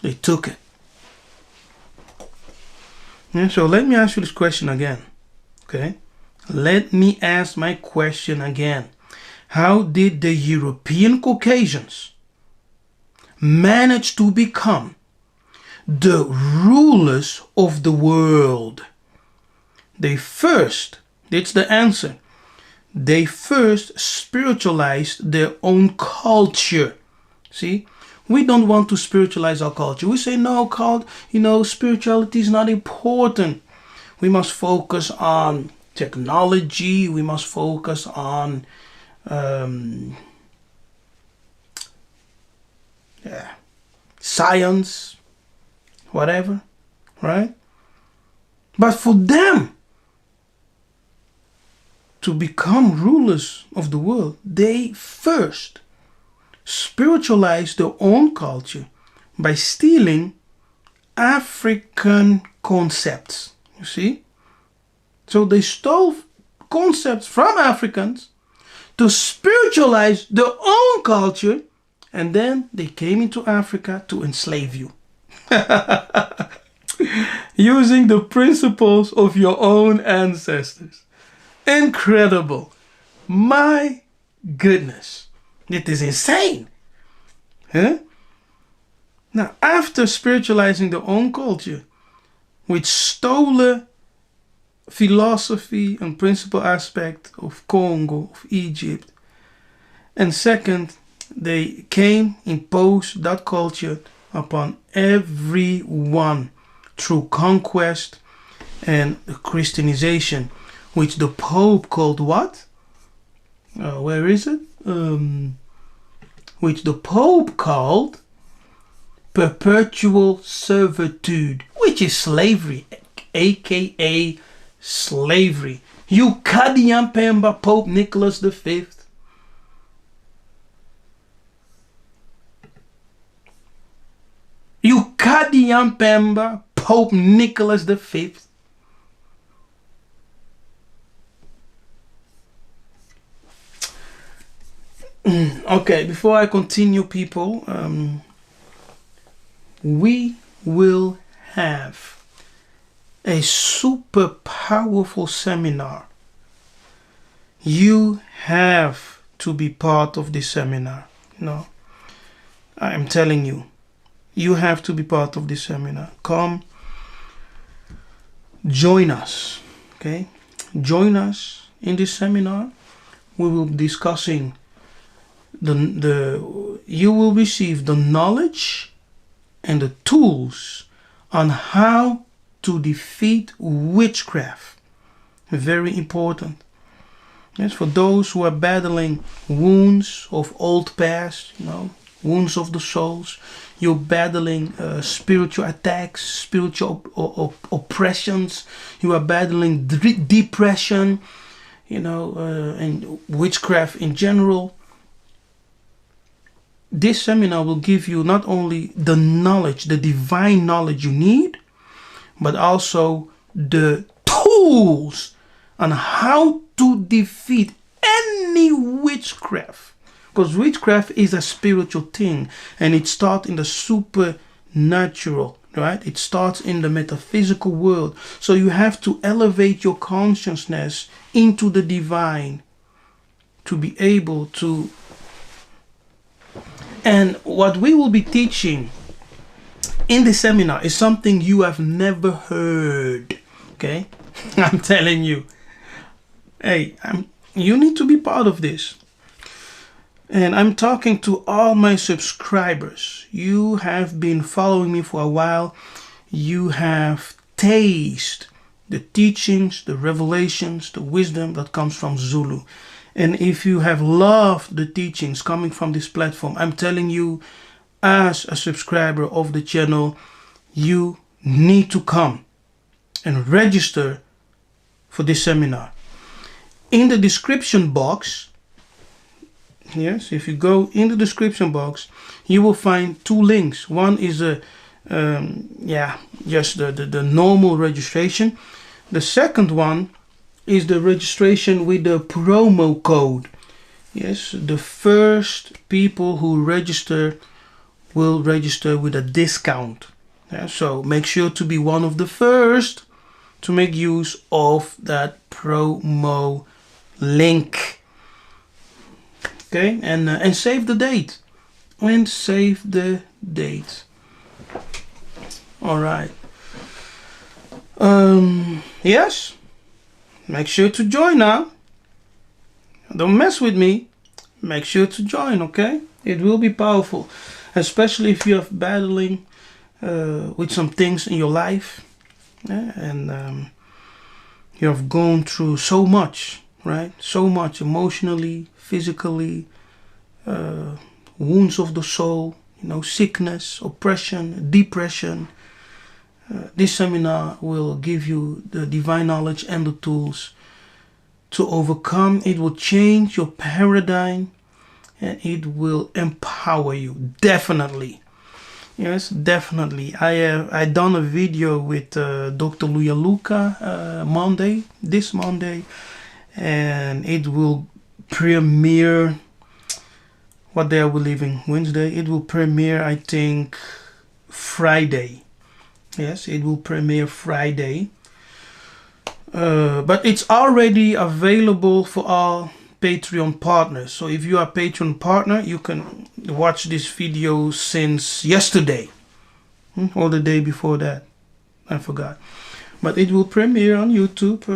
They took it. Yeah, so let me ask you this question again. Okay? Let me ask my question again. How did the European Caucasians manage to become the rulers of the world? They first, that's the answer. They first spiritualized their own culture. See? We don't want to spiritualize our culture. We say, no, spirituality is not important. We must focus on technology. We must focus on science, whatever, right? But for them to become rulers of the world, they first spiritualized their own culture by stealing African concepts. You see? So they stole concepts from Africans to spiritualize their own culture, and then they came into Africa to enslave you. Using the principles of your own ancestors. Incredible. My goodness. It is insane. Huh? Now, after spiritualizing their own culture with stolen philosophy and principal aspect of Congo, of Egypt, and second, they imposed that culture upon everyone through conquest and Christianization, which the Pope called what? Where is it? Which the Pope called perpetual servitude, which is slavery, aka slavery. Yiseka'yah Pemba, Pope Nicholas V. Yiseka'yah Pemba, Pope Nicholas V. Okay, before I continue, people, we will have a super powerful seminar. You have to be part of this seminar. I am telling you, you have to be part of this seminar. Come, join us. Okay, join us in this seminar. We will be discussing you will receive the knowledge and the tools on how to defeat witchcraft. Very important. Yes, for those who are battling wounds of old past, wounds of the souls, you're battling spiritual attacks, spiritual oppressions, you are battling depression, and witchcraft in general. This seminar will give you not only the knowledge, the divine knowledge you need, but also the tools on how to defeat any witchcraft. Because witchcraft is a spiritual thing, and it starts in the supernatural, right? It starts in the metaphysical world. So you have to elevate your consciousness into the divine to be able to. And what we will be teaching in the seminar is something you have never heard. Okay? I'm telling you. Hey, you need to be part of this. And I'm talking to all my subscribers. You have been following me for a while. You have tasted the teachings, the revelations, the wisdom that comes from Zulu. And if you have loved the teachings coming from this platform, I'm telling you, as a subscriber of the channel, you need to come and register for this seminar. In the description box, yes, if you go in the description box, you will find two links. One is just the normal registration, The second one is the registration with the promo code. Yes, the first people who register will register with a discount. Yeah, so make sure to be one of the first to make use of that promo link. Okay, and save the date. And save the date. All right. Yes. Make sure to join now. Don't mess with me. Make sure to join, okay? It will be powerful, especially if you're battling with some things in your life, yeah? And you have gone through so much, right? So much emotionally, physically, wounds of the soul, you know, sickness, oppression, depression. This seminar will give you the divine knowledge and the tools to overcome. It will change your paradigm and it will empower you. Definitely. Yes, definitely. I done a video with Dr. Yiseka'yah this Monday, and it will premiere, what day are we leaving? Wednesday. It will premiere, I think, Friday. Yes, it will premiere Friday. But it's already available for all Patreon partners. So if you are a Patreon partner, you can watch this video since yesterday. Or the day before that. I forgot. But it will premiere on YouTube.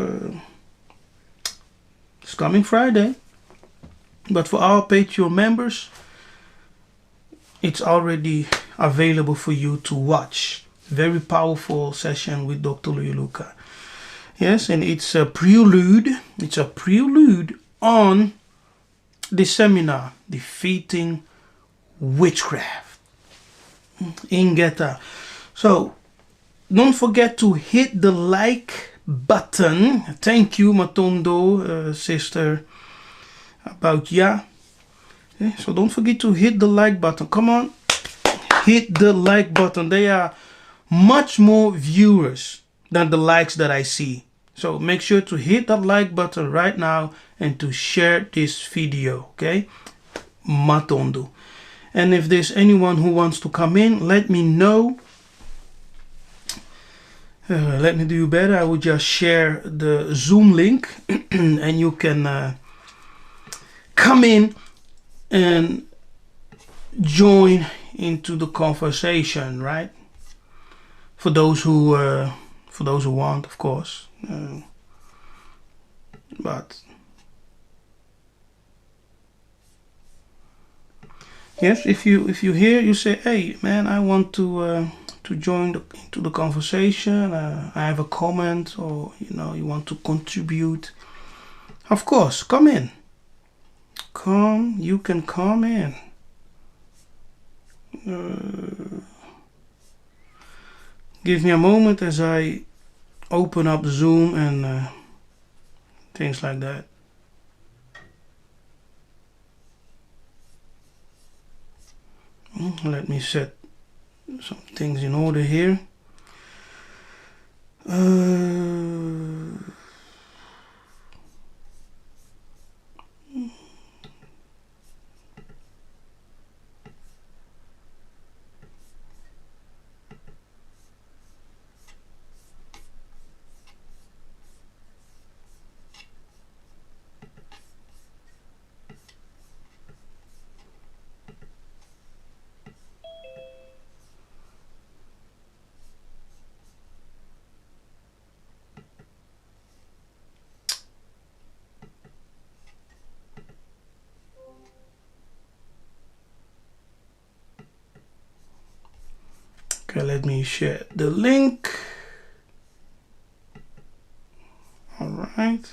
It's coming Friday. But for our Patreon members, it's already available for you to watch. Very powerful session with Dr. Yiseka'yah. Yes, and it's a prelude. It's a prelude on the seminar, Defeating Witchcraft in Geta. So don't forget to hit the like button. Thank you, Matondo, sister, about yeah. Okay, so don't forget to hit the like button. Come on, hit the like button. There are much more viewers than the likes that I see. So make sure to hit that like button right now and to share this video, okay? Matondo. And if there's anyone who wants to come in, let me know. Let me do better. I will just share the Zoom link and you can come in and join into the conversation, right? For those who want, of course. But yes, if you hear, you say, hey man, I want to join into the conversation. I have a comment, or you want to contribute. Of course, come in. You can come in. Give me a moment as I open up Zoom and things like that. Let me set some things in order here. Okay, let me share the link. All right.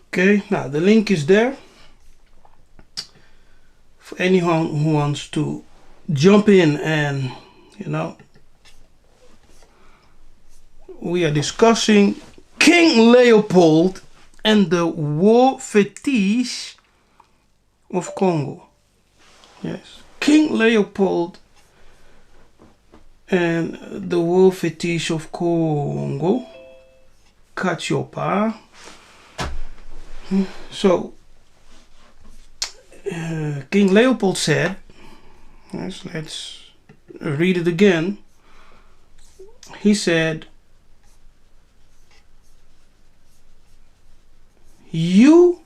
Okay, now the link is there for anyone who wants to jump in, and we are discussing King Leopold and the war fetish of Congo. Yes, King Leopold and the war fetish of Congo, KONGO. So, King Leopold said, let's read it again. He said, you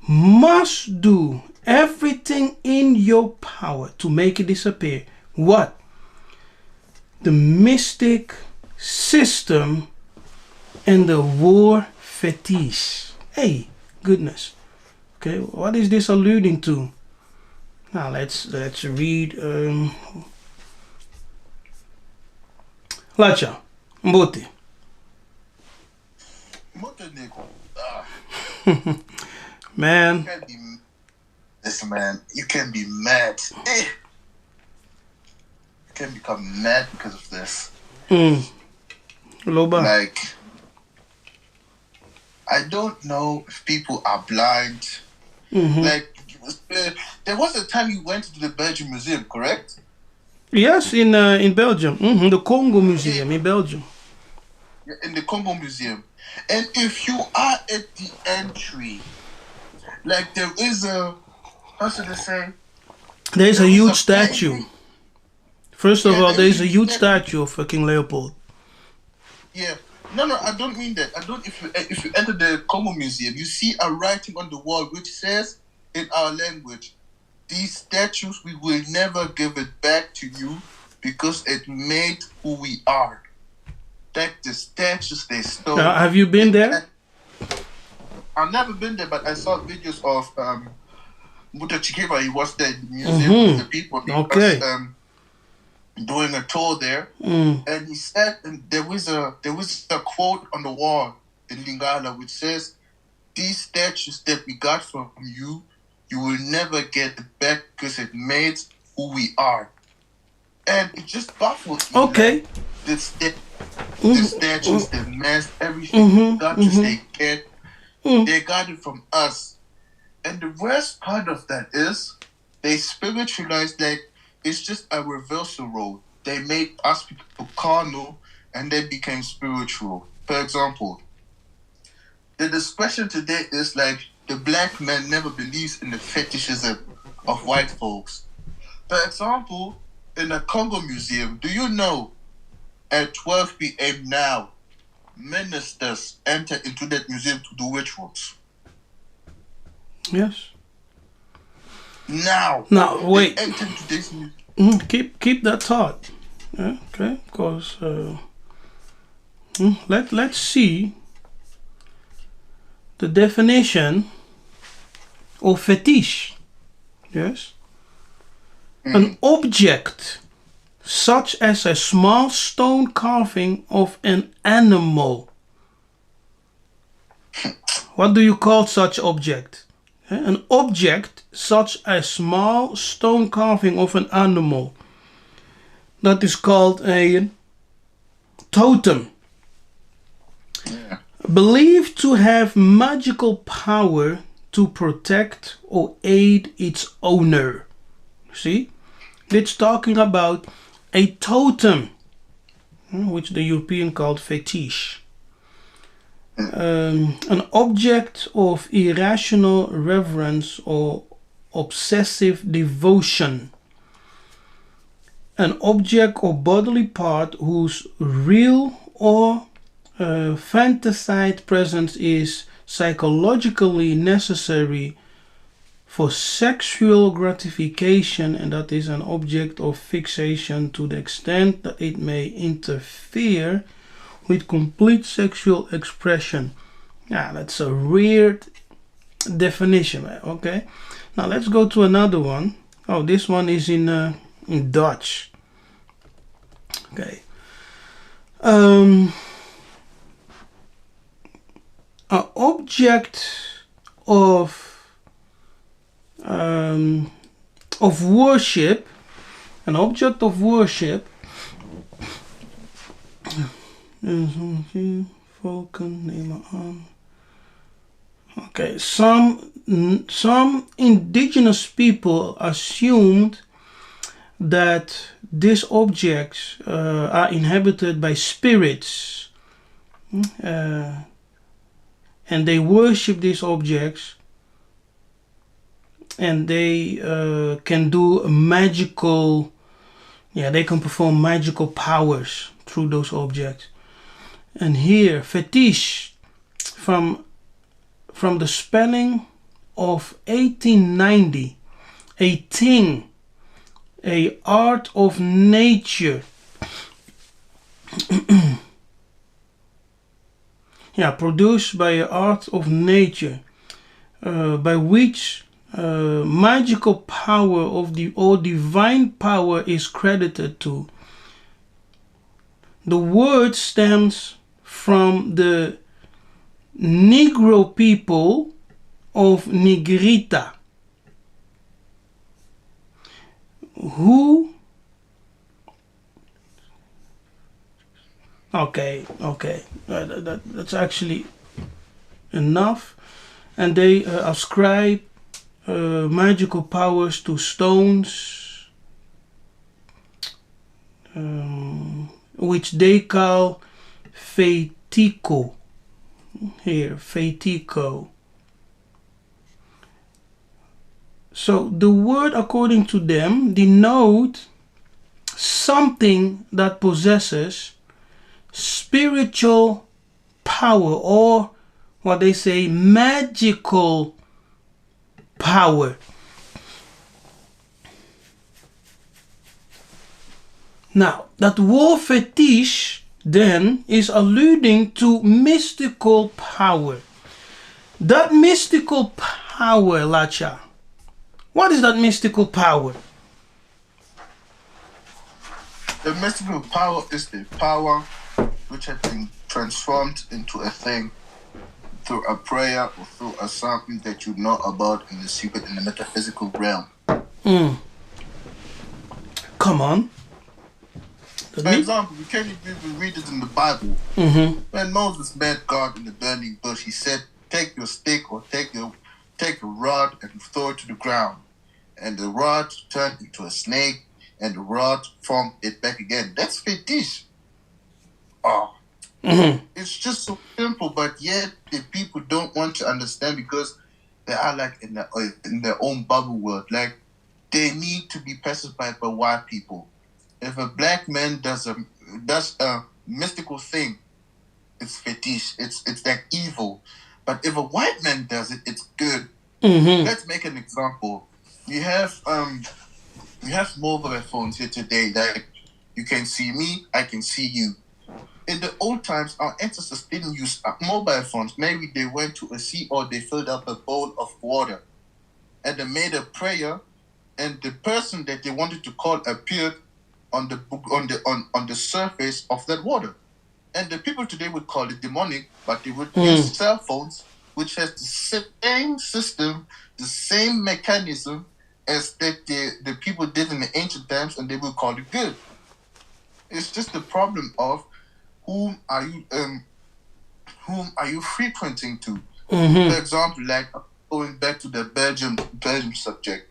must do everything in your power to make it disappear. What? The mystic system and the war fetish. Hey, goodness. Okay, what is this alluding to? Now let's read. Lacha, Mbote. Man. Listen, man, you can be mad. You can become mad because of this. Loba. Like, I don't know if people are blind. Like, there was a time you went to the Belgium Museum, correct? Yes, in Belgium. The Congo Museum in Belgium. In the Congo Museum. And if you are at the entry, like there is a, how should I say? There is a huge statue. First of all, there is a huge statue of King Leopold. Yeah. No, I don't mean that. If you enter the Congo Museum, you see a writing on the wall which says in our language, these statues, we will never give it back to you because it made who we are. Like the statues they stole. Have you been there? I've never been there, but I saw videos of Yiseka'yah. He was there in the museum with the people. He was doing a tour there, and he said, and there was a quote on the wall in Lingala which says, "These statues that we got from you, you will never get it back because it made who we are." And it just baffles me. Okay. Like, the statues, the mask, everything got to stay dead. They got it from us. And the worst part of that is they spiritualized that it's just a reversal role. They made us people carnal and they became spiritual. For example, the discussion today is like the black man never believes in the fetishism of white folks. For example, in the Congo Museum, do you know at 12 p.m. now, ministers enter into that museum to do rituals? Yes. Now, wait. Enter into this museum. Keep that thought. Yeah, okay, because let's see the definition of fetish. Yes. An object such as a small stone carving of an animal. What do you call such object? An object such as small stone carving of an animal. That is called a totem. Yeah. Believed to have magical power to protect or aid its owner. See? It's talking about a totem, which the European called fetish. An object of irrational reverence or obsessive devotion. An object or bodily part whose real or fantasized presence is psychologically necessary for sexual gratification, and that is an object of fixation to the extent that it may interfere with complete sexual expression. Yeah, that's a weird definition. Okay, now let's go to another one. Oh, this one is in Dutch. Okay. An object of worship, an object of worship. Okay, some indigenous people assumed that these objects are inhabited by spirits, and they worship these objects, and they can do magical, they can perform magical powers through those objects. And here, fetish, from the spelling of 1890, a thing, a art of nature. Produced by an art of nature, by which magical power or divine power is credited to. The word stems from the Negro people of Negrita, who that's actually enough. And they ascribe magical powers to stones, which they call FETICH. Here, FETICH. So the word, according to them, denote something that possesses spiritual power, or what they say, magical power. Now, that word fetish then is alluding to mystical power. That mystical power, Lacha, what is that mystical power? The mystical power is the power which has been transformed into a thing through a prayer or through a something that you know about in the secret, in the metaphysical realm. Come on. For example, we read it in the Bible. When Moses met God in the burning bush, he said, "Take your stick or take a rod and throw it to the ground." And the rod turned into a snake, and the rod formed it back again. That's fetish. It's just so simple, but yet the people don't want to understand because they are like in their own bubble world. Like, they need to be pacified by white people. If a black man does a mystical thing, it's fetish. It's like evil. But if a white man does it, it's good. Let's make an example. You have mobile phones here today. Like, you can see me, I can see you. In the old times, our ancestors didn't use mobile phones. Maybe they went to a sea or they filled up a bowl of water, and they made a prayer, and the person that they wanted to call appeared on the surface of that water. And the people today would call it demonic, but they would use cell phones, which has the same system, the same mechanism as that the people did in the ancient times, and they would call it good. It's just the problem of whom are you frequenting to? For example, like going back to the Belgium subject,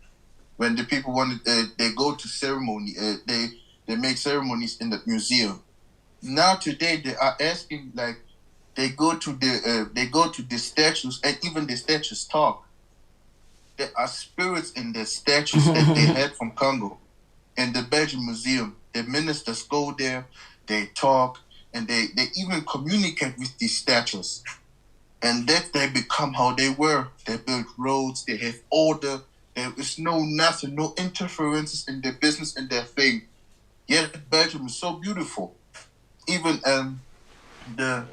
when the people wanted, they go to ceremony, they make ceremonies in the museum. Now today they are asking, like, they go to the statues, and even the statues talk. There are spirits in the statues that they had from Congo. In the Belgium Museum, the ministers go there, they talk, and they even communicate with these statues. And that they become how they were. They build roads, they have order, there is nothing, no interferences in their business and their thing. Yet Belgium is so beautiful. Even the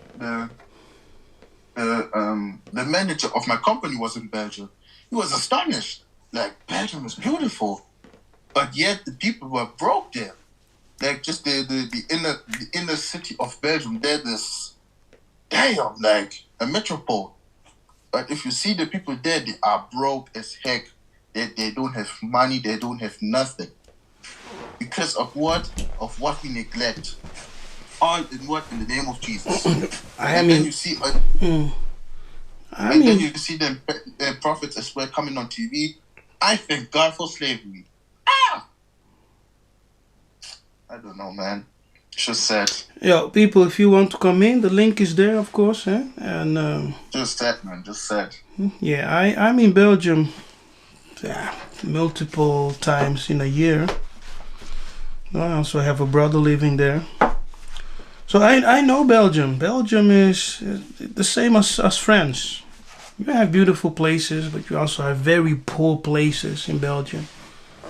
manager of my company was in Belgium. He was astonished. Like, Belgium is beautiful, but yet the people were broke there. Like, just the inner city of Belgium, there is like a metropole. But if you see the people there, they are broke as heck. They don't have money. They don't have nothing. Because of what? Of what we neglect. All in what? In the name of Jesus. Then you see then you see them prophets as well coming on TV. I thank God for slavery. I don't know, man. It's just sad. Yeah, people, if you want to come in, the link is there, of course. And just sad, man. Just sad. Yeah, I'm in Belgium multiple times in a year. I also have a brother living there. So I know Belgium. Belgium is the same as France. You have beautiful places, but you also have very poor places in Belgium.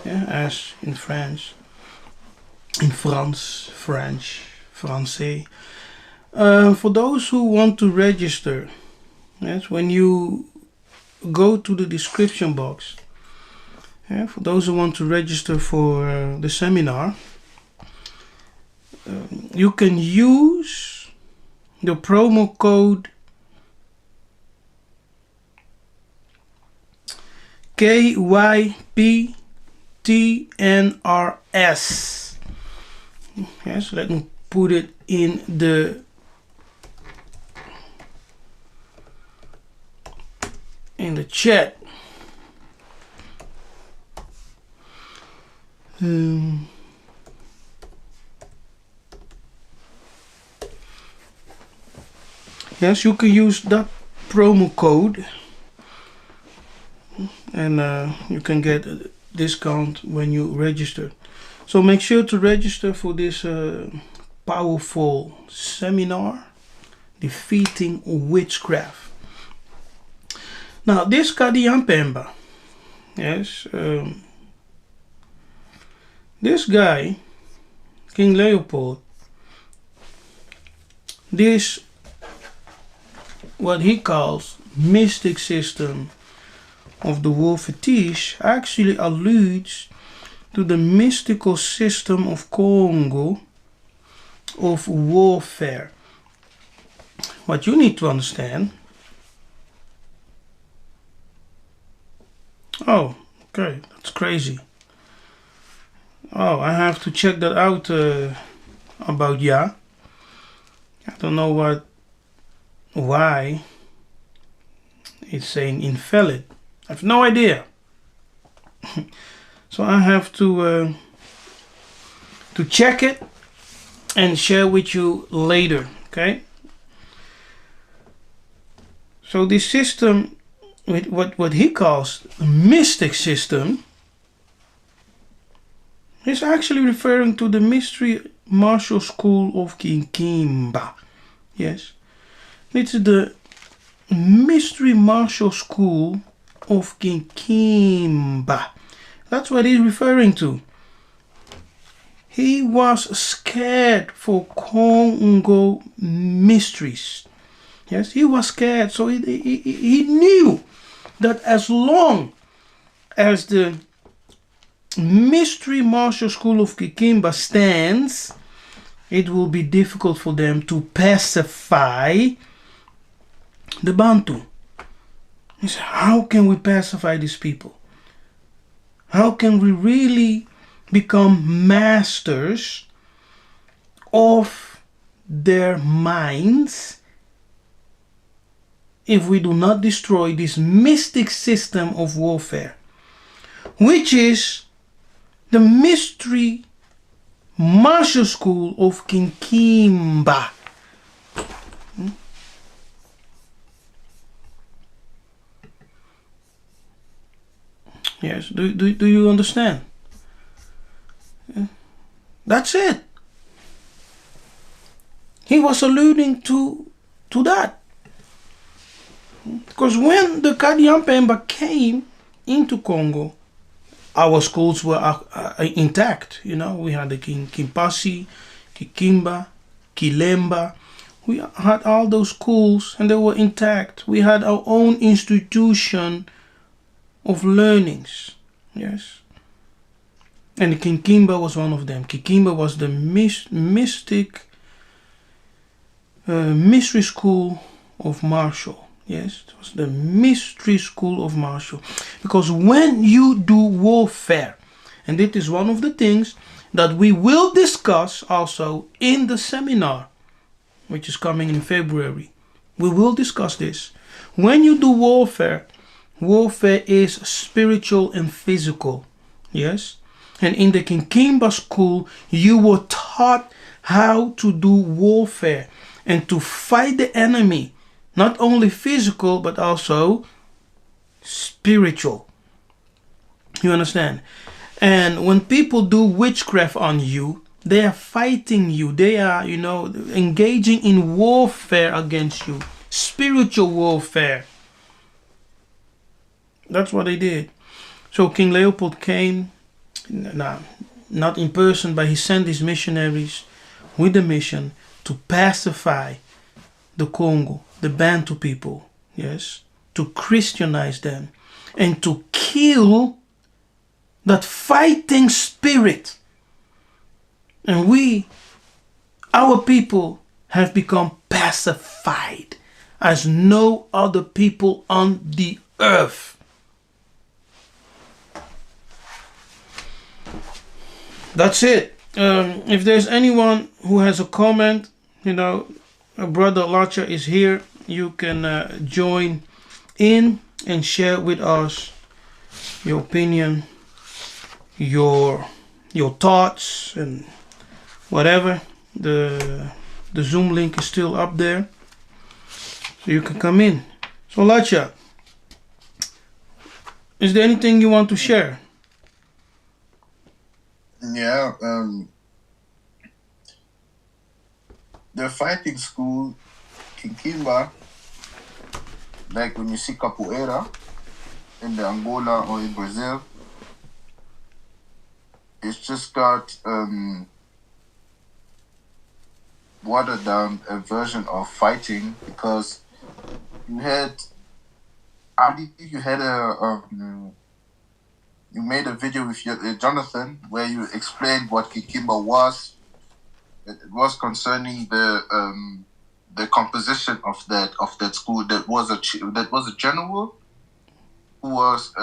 Yeah, as in France. In France, French, Francais. For those who want to register, yes, when you go to the description box, for those who want to register for the seminar, you can use the promo code KYPTNRS. Yes, let me put it in the chat. Yes, you can use that promo code and you can get a discount when you register. So make sure to register for this powerful seminar, Defeating Witchcraft. Now, this Kadiampemba, yes, this guy, King Leopold, this what he calls mystic system of the war FETICH actually alludes to the mystical system of KONGO of warfare. What you need to understand. Oh, okay, that's crazy. Oh, I have to check that out about Yah. I don't know why it's saying invalid. I have no idea. So I have to check it and share with you later. Okay. So this system, with what he calls a mystic system, is actually referring to the mystery martial school of Kimba. Yes, it's the mystery martial school of Kimba. That's what he's referring to. He was scared for KONGO mysteries. Yes, he was scared. So he knew that as long as the mystery martial school of Kimba stands, it will be difficult for them to pacify the Bantu. He said, how can we pacify these people? How can we really become masters of their minds if we do not destroy this mystic system of warfare, which is the mystery martial school of King Kimba? Yes, do you understand? That's it. He was alluding to that. Because when the Kadiampemba came into Congo, our schools were intact. You know, we had the Kimpasi, Kikimba, Kilemba. We had all those schools and they were intact. We had our own institution of learnings. Yes. And the Kikimba was one of them. Kikimba was the mystic mystery school of martial. Yes, it was the mystery school of martial. Because when you do warfare, and it is one of the things that we will discuss also in the seminar, which is coming in February. We will discuss this. When you do warfare, warfare is spiritual and physical. Yes. And in the Kinkimba school, you were taught how to do warfare and to fight the enemy, not only physical, but also spiritual. You understand? And when people do witchcraft on you, they are fighting you. They are, engaging in warfare against you. Spiritual warfare. That's what they did. So King Leopold came, not in person, but he sent his missionaries with the mission to pacify the Congo, the Bantu people, yes, to Christianize them and to kill that fighting spirit. And our people, have become pacified as no other people on the earth. That's it. If there's anyone who has a comment, Brother Larcher is here. You can join in and share with us your opinion, your thoughts, and whatever. The Zoom link is still up there, so you can come in. So Larcher, is there anything you want to share? Yeah, the fighting school, Kinkimba, like when you see capoeira in the Angola or in Brazil, it's just got watered down a version of fighting, because you made a video with Jonathan where you explained what Kinkimba was. It was concerning the composition of that school. That was a general who was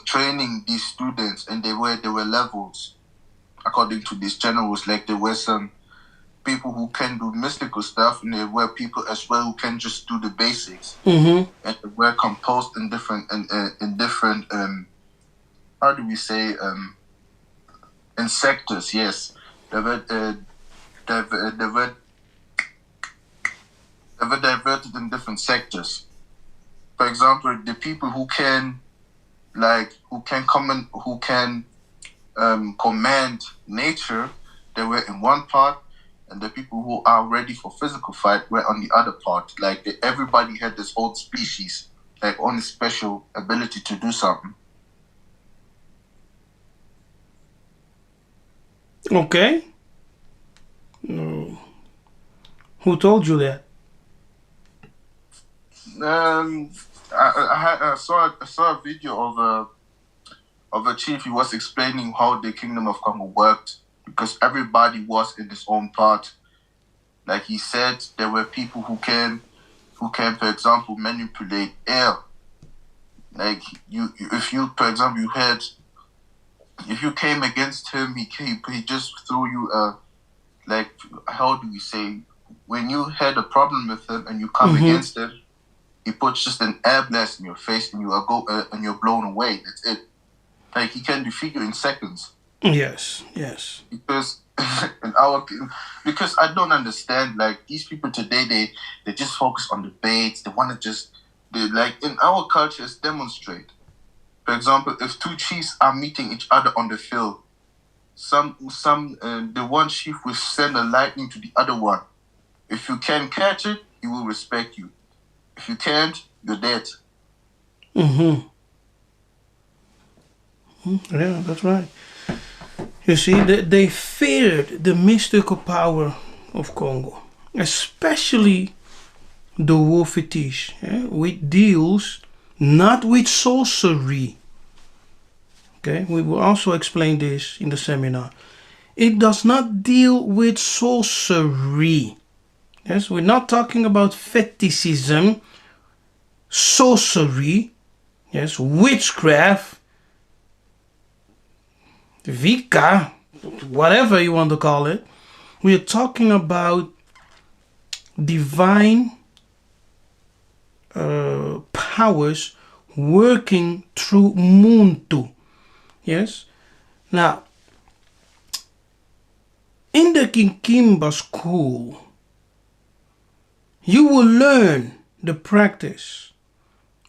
training these students, and there were levels according to these generals. Like there were some people who can do mystical stuff, and there were people as well who can just do the basics. Mm-hmm. And they were composed in different how do we say, in sectors. Yes, they were diverted in different sectors. For example, the people who can command nature, they were in one part, and the people who are ready for physical fight were on the other part. Like everybody had this whole species, like only special ability to do something. Okay. Who told you that? I saw a video of a chief. He was explaining how the Kingdom of Congo worked, because everybody was in his own part. Like he said, there were people who can, for example, manipulate air. Like if you, for example, if you came against him, he just threw you like, how do we say, when you had a problem with him and you come against it, he puts just an air blast in your face and you're blown away. That's it. Like he can defeat you in seconds. Yes. Because because I don't understand, like these people today, they just focus on debates. They want to like in our culture, it's demonstrate. For example, if two chiefs are meeting each other on the field, the one chief will send a lightning to the other one. If you can catch it, he will respect you. If you can't, you're dead. Yeah, that's right. You see, they feared the mystical power of Congo, especially the war fetish, which deals not with sorcery. Okay, we will also explain this in the seminar. It does not deal with sorcery. Yes, we're not talking about fetishism, sorcery, yes, witchcraft, Vika, whatever you want to call it. We are talking about divine powers working through Muntu. Yes. Now, in the Kinkimba school, you will learn the practice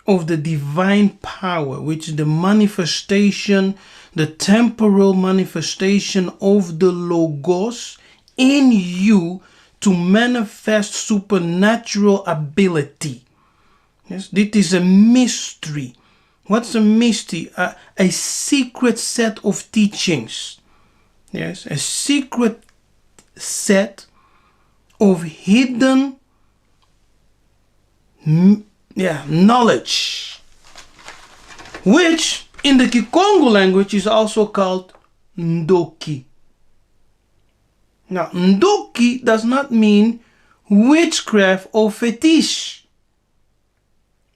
of the divine power, which is the manifestation, the temporal manifestation of the Logos in you to manifest supernatural ability. Yes, this is a mystery. What's a mystery? A secret set of teachings. Yes, a secret set of hidden knowledge, which in the KONGO language is also called Ndoki. Now, Ndoki does not mean witchcraft or fetish.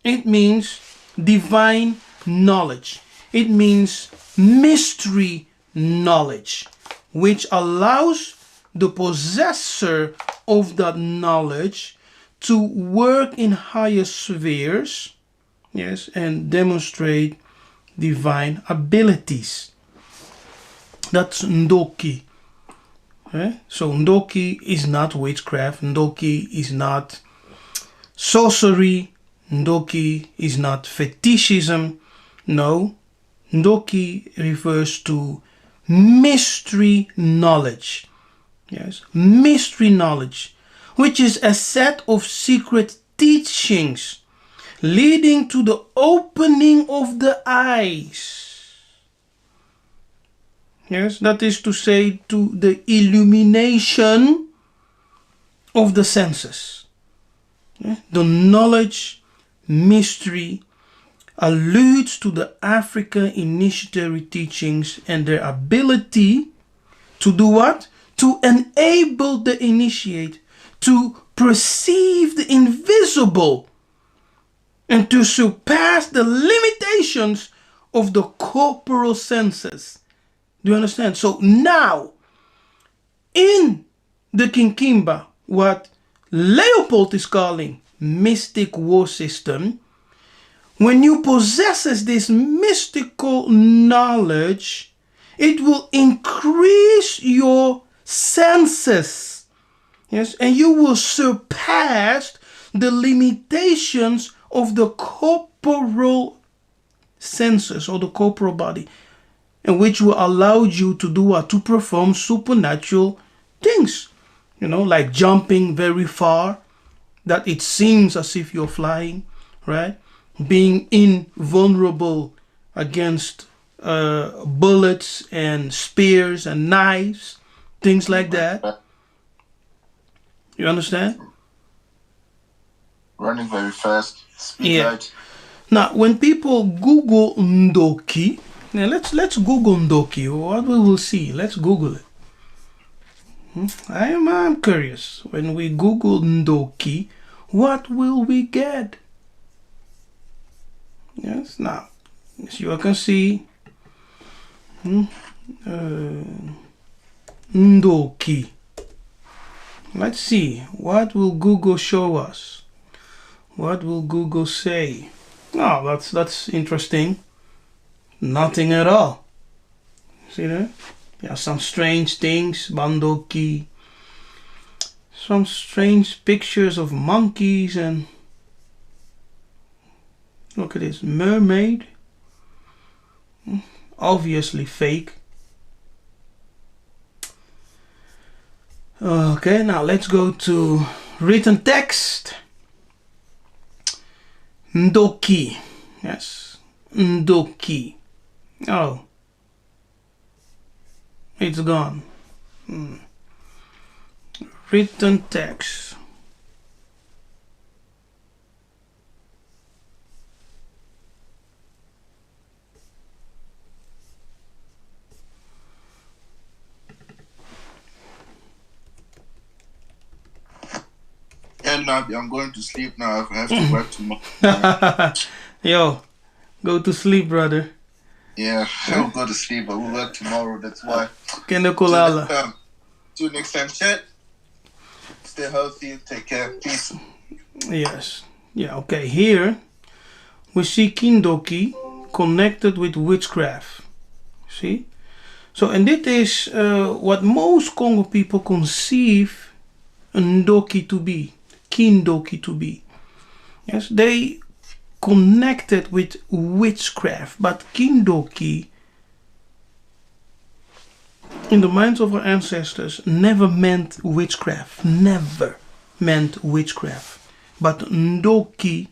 It means divine knowledge. It means mystery knowledge, which allows the possessor of that knowledge to work in higher spheres, yes, and demonstrate divine abilities. That's Ndoki. So Ndoki is not witchcraft. Ndoki is not sorcery. Ndoki is not fetishism. No, Ndoki refers to mystery knowledge. Yes, mystery knowledge, which is a set of secret teachings leading to the opening of the eyes. Yes, that is to say, to the illumination of the senses. The knowledge mystery alludes to the African initiatory teachings and their ability to do what? To enable the initiate to perceive the invisible and to surpass the limitations of the corporal senses. Do you understand? So now, in the Kinkimba, what Leopold is calling mystic war system, when you possess this mystical knowledge, it will increase your senses. Yes, and you will surpass the limitations of the corporal senses or the corporal body, and which will allow you to do what? To perform supernatural things. You know, like jumping very far, that it seems as if you're flying, right? Being invulnerable against bullets and spears and knives, things like that. You understand? Running very fast. Yeah. Light. Now, when people Google Ndoki, now let's Google Ndoki. What we will see? Let's Google it. I'm curious. When we Google Ndoki, what will we get? Yes. Now, as you can see, Ndoki. Let's see. What will Google show us? What will Google say? Oh, that's interesting. Nothing at all. See that? Yeah, some strange things. Bandoki. Some strange pictures of monkeys and look at this mermaid. Obviously fake. Okay, now let's go to written text. Ndoki. Yes. Ndoki. Oh. It's gone. Written text. And I'm going to sleep now. I have to work tomorrow. Yo, go to sleep, brother. Yeah, I'll go to sleep, but we'll work tomorrow. That's why. Kende kolala. See you next time, chat. Stay healthy. Take care. Peace. Yes. Yeah, okay. Here we see Kindoki connected with witchcraft. See? So, and dit is what most Congo people conceive Ndoki to be, Kindoki to be. Yes, they connected with witchcraft, but Kindoki, in the minds of our ancestors, never meant witchcraft. Never meant witchcraft. But Ndoki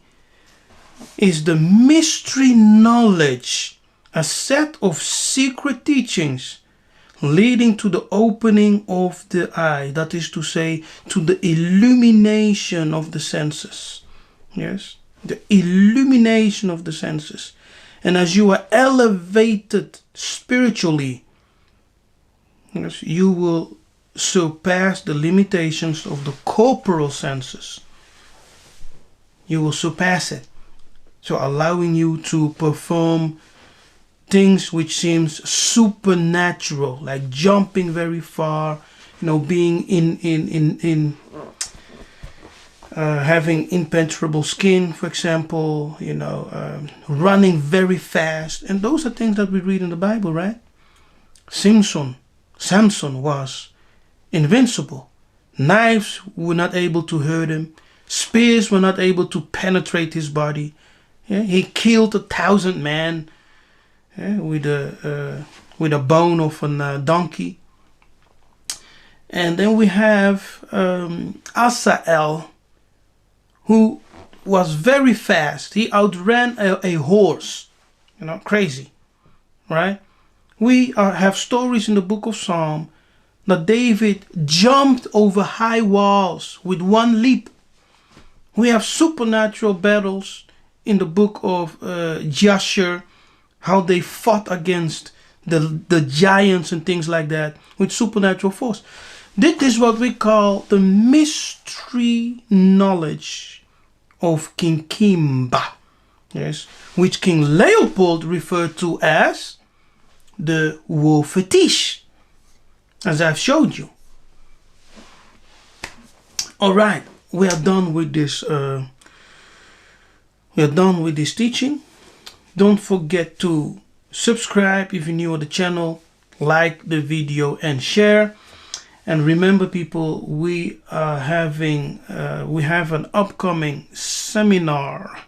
is the mystery knowledge, a set of secret teachings leading to the opening of the eye, that is to say, to the illumination of the senses. Yes, the illumination of the senses. And as you are elevated spiritually, yes, you will surpass the limitations of the corporal senses. You will surpass it. So allowing you to perform things which seems supernatural, like jumping very far, being having impenetrable skin, for example, running very fast. And those are things that we read in the Bible, right? Samson was invincible. Knives were not able to hurt him. Spears were not able to penetrate his body. Yeah? He killed 1,000 men with a bone of a donkey. And then we have Asael, who was very fast. He outran a horse. Crazy, right? We have stories in the book of Psalm that David jumped over high walls with one leap. We have supernatural battles in the book of Jasher, how they fought against the giants and things like that with supernatural force. This is what we call the mystery knowledge of King Kimba, yes, which King Leopold referred to as the FETICH, as I've showed you. All right, we are done with this. We are done with this teaching. Don't forget to subscribe if you're new on the channel, like the video and share. And remember, people, we have an upcoming seminar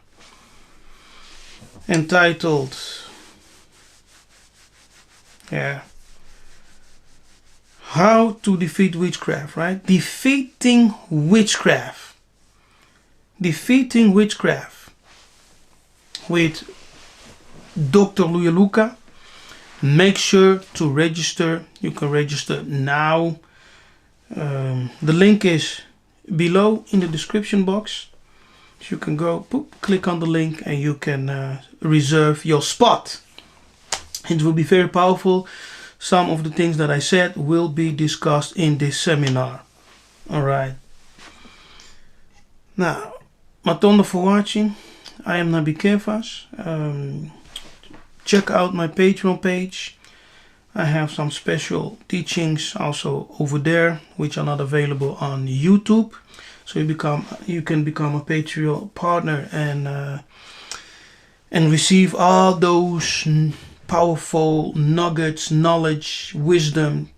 entitled How to Defeat Witchcraft, right? Defeating Witchcraft. Defeating Witchcraft with Dr. Yiseka'yah. Make sure to register. You can register now. The link is below in the description box. So you can go, click on the link, and you can reserve your spot. It will be very powerful. Some of the things that I said will be discussed in this seminar. All right. Now, Matondo for watching. I am Nabi Kefas. Check out my Patreon page. I have some special teachings also over there, which are not available on YouTube. So you can become a Patreon partner and receive all those powerful nuggets, knowledge, wisdom,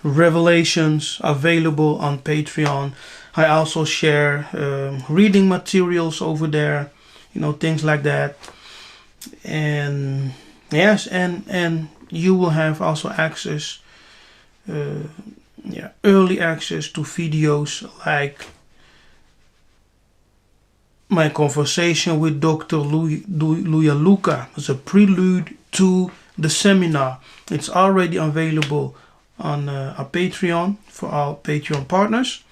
revelations available on Patreon. I also share reading materials over there, things like that. And yes, and you will have also access, early access to videos like my conversation with Dr. Yiseka'yah as a prelude to the seminar. It's already available on our Patreon for our Patreon partners,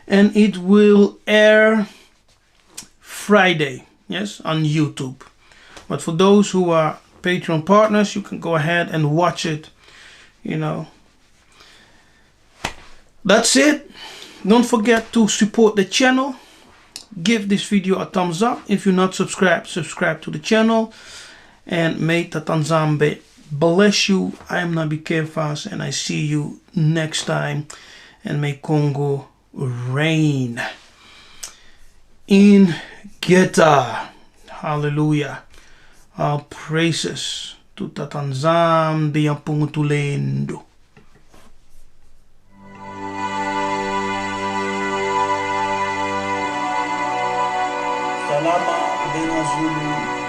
and it will air Friday, yes, on YouTube. But for those who are Patreon partners, you can go ahead and watch it. That's it. Don't forget to support the channel. Give this video a thumbs up. If you're not subscribed, subscribe to the channel. And may Tatanzambe bless you. I am Nabi Kefas, and I see you next time. And may Congo reign in Geta. Hallelujah. All praises Tutatanzambe ya pungutulendo. Salama Bena Zulu.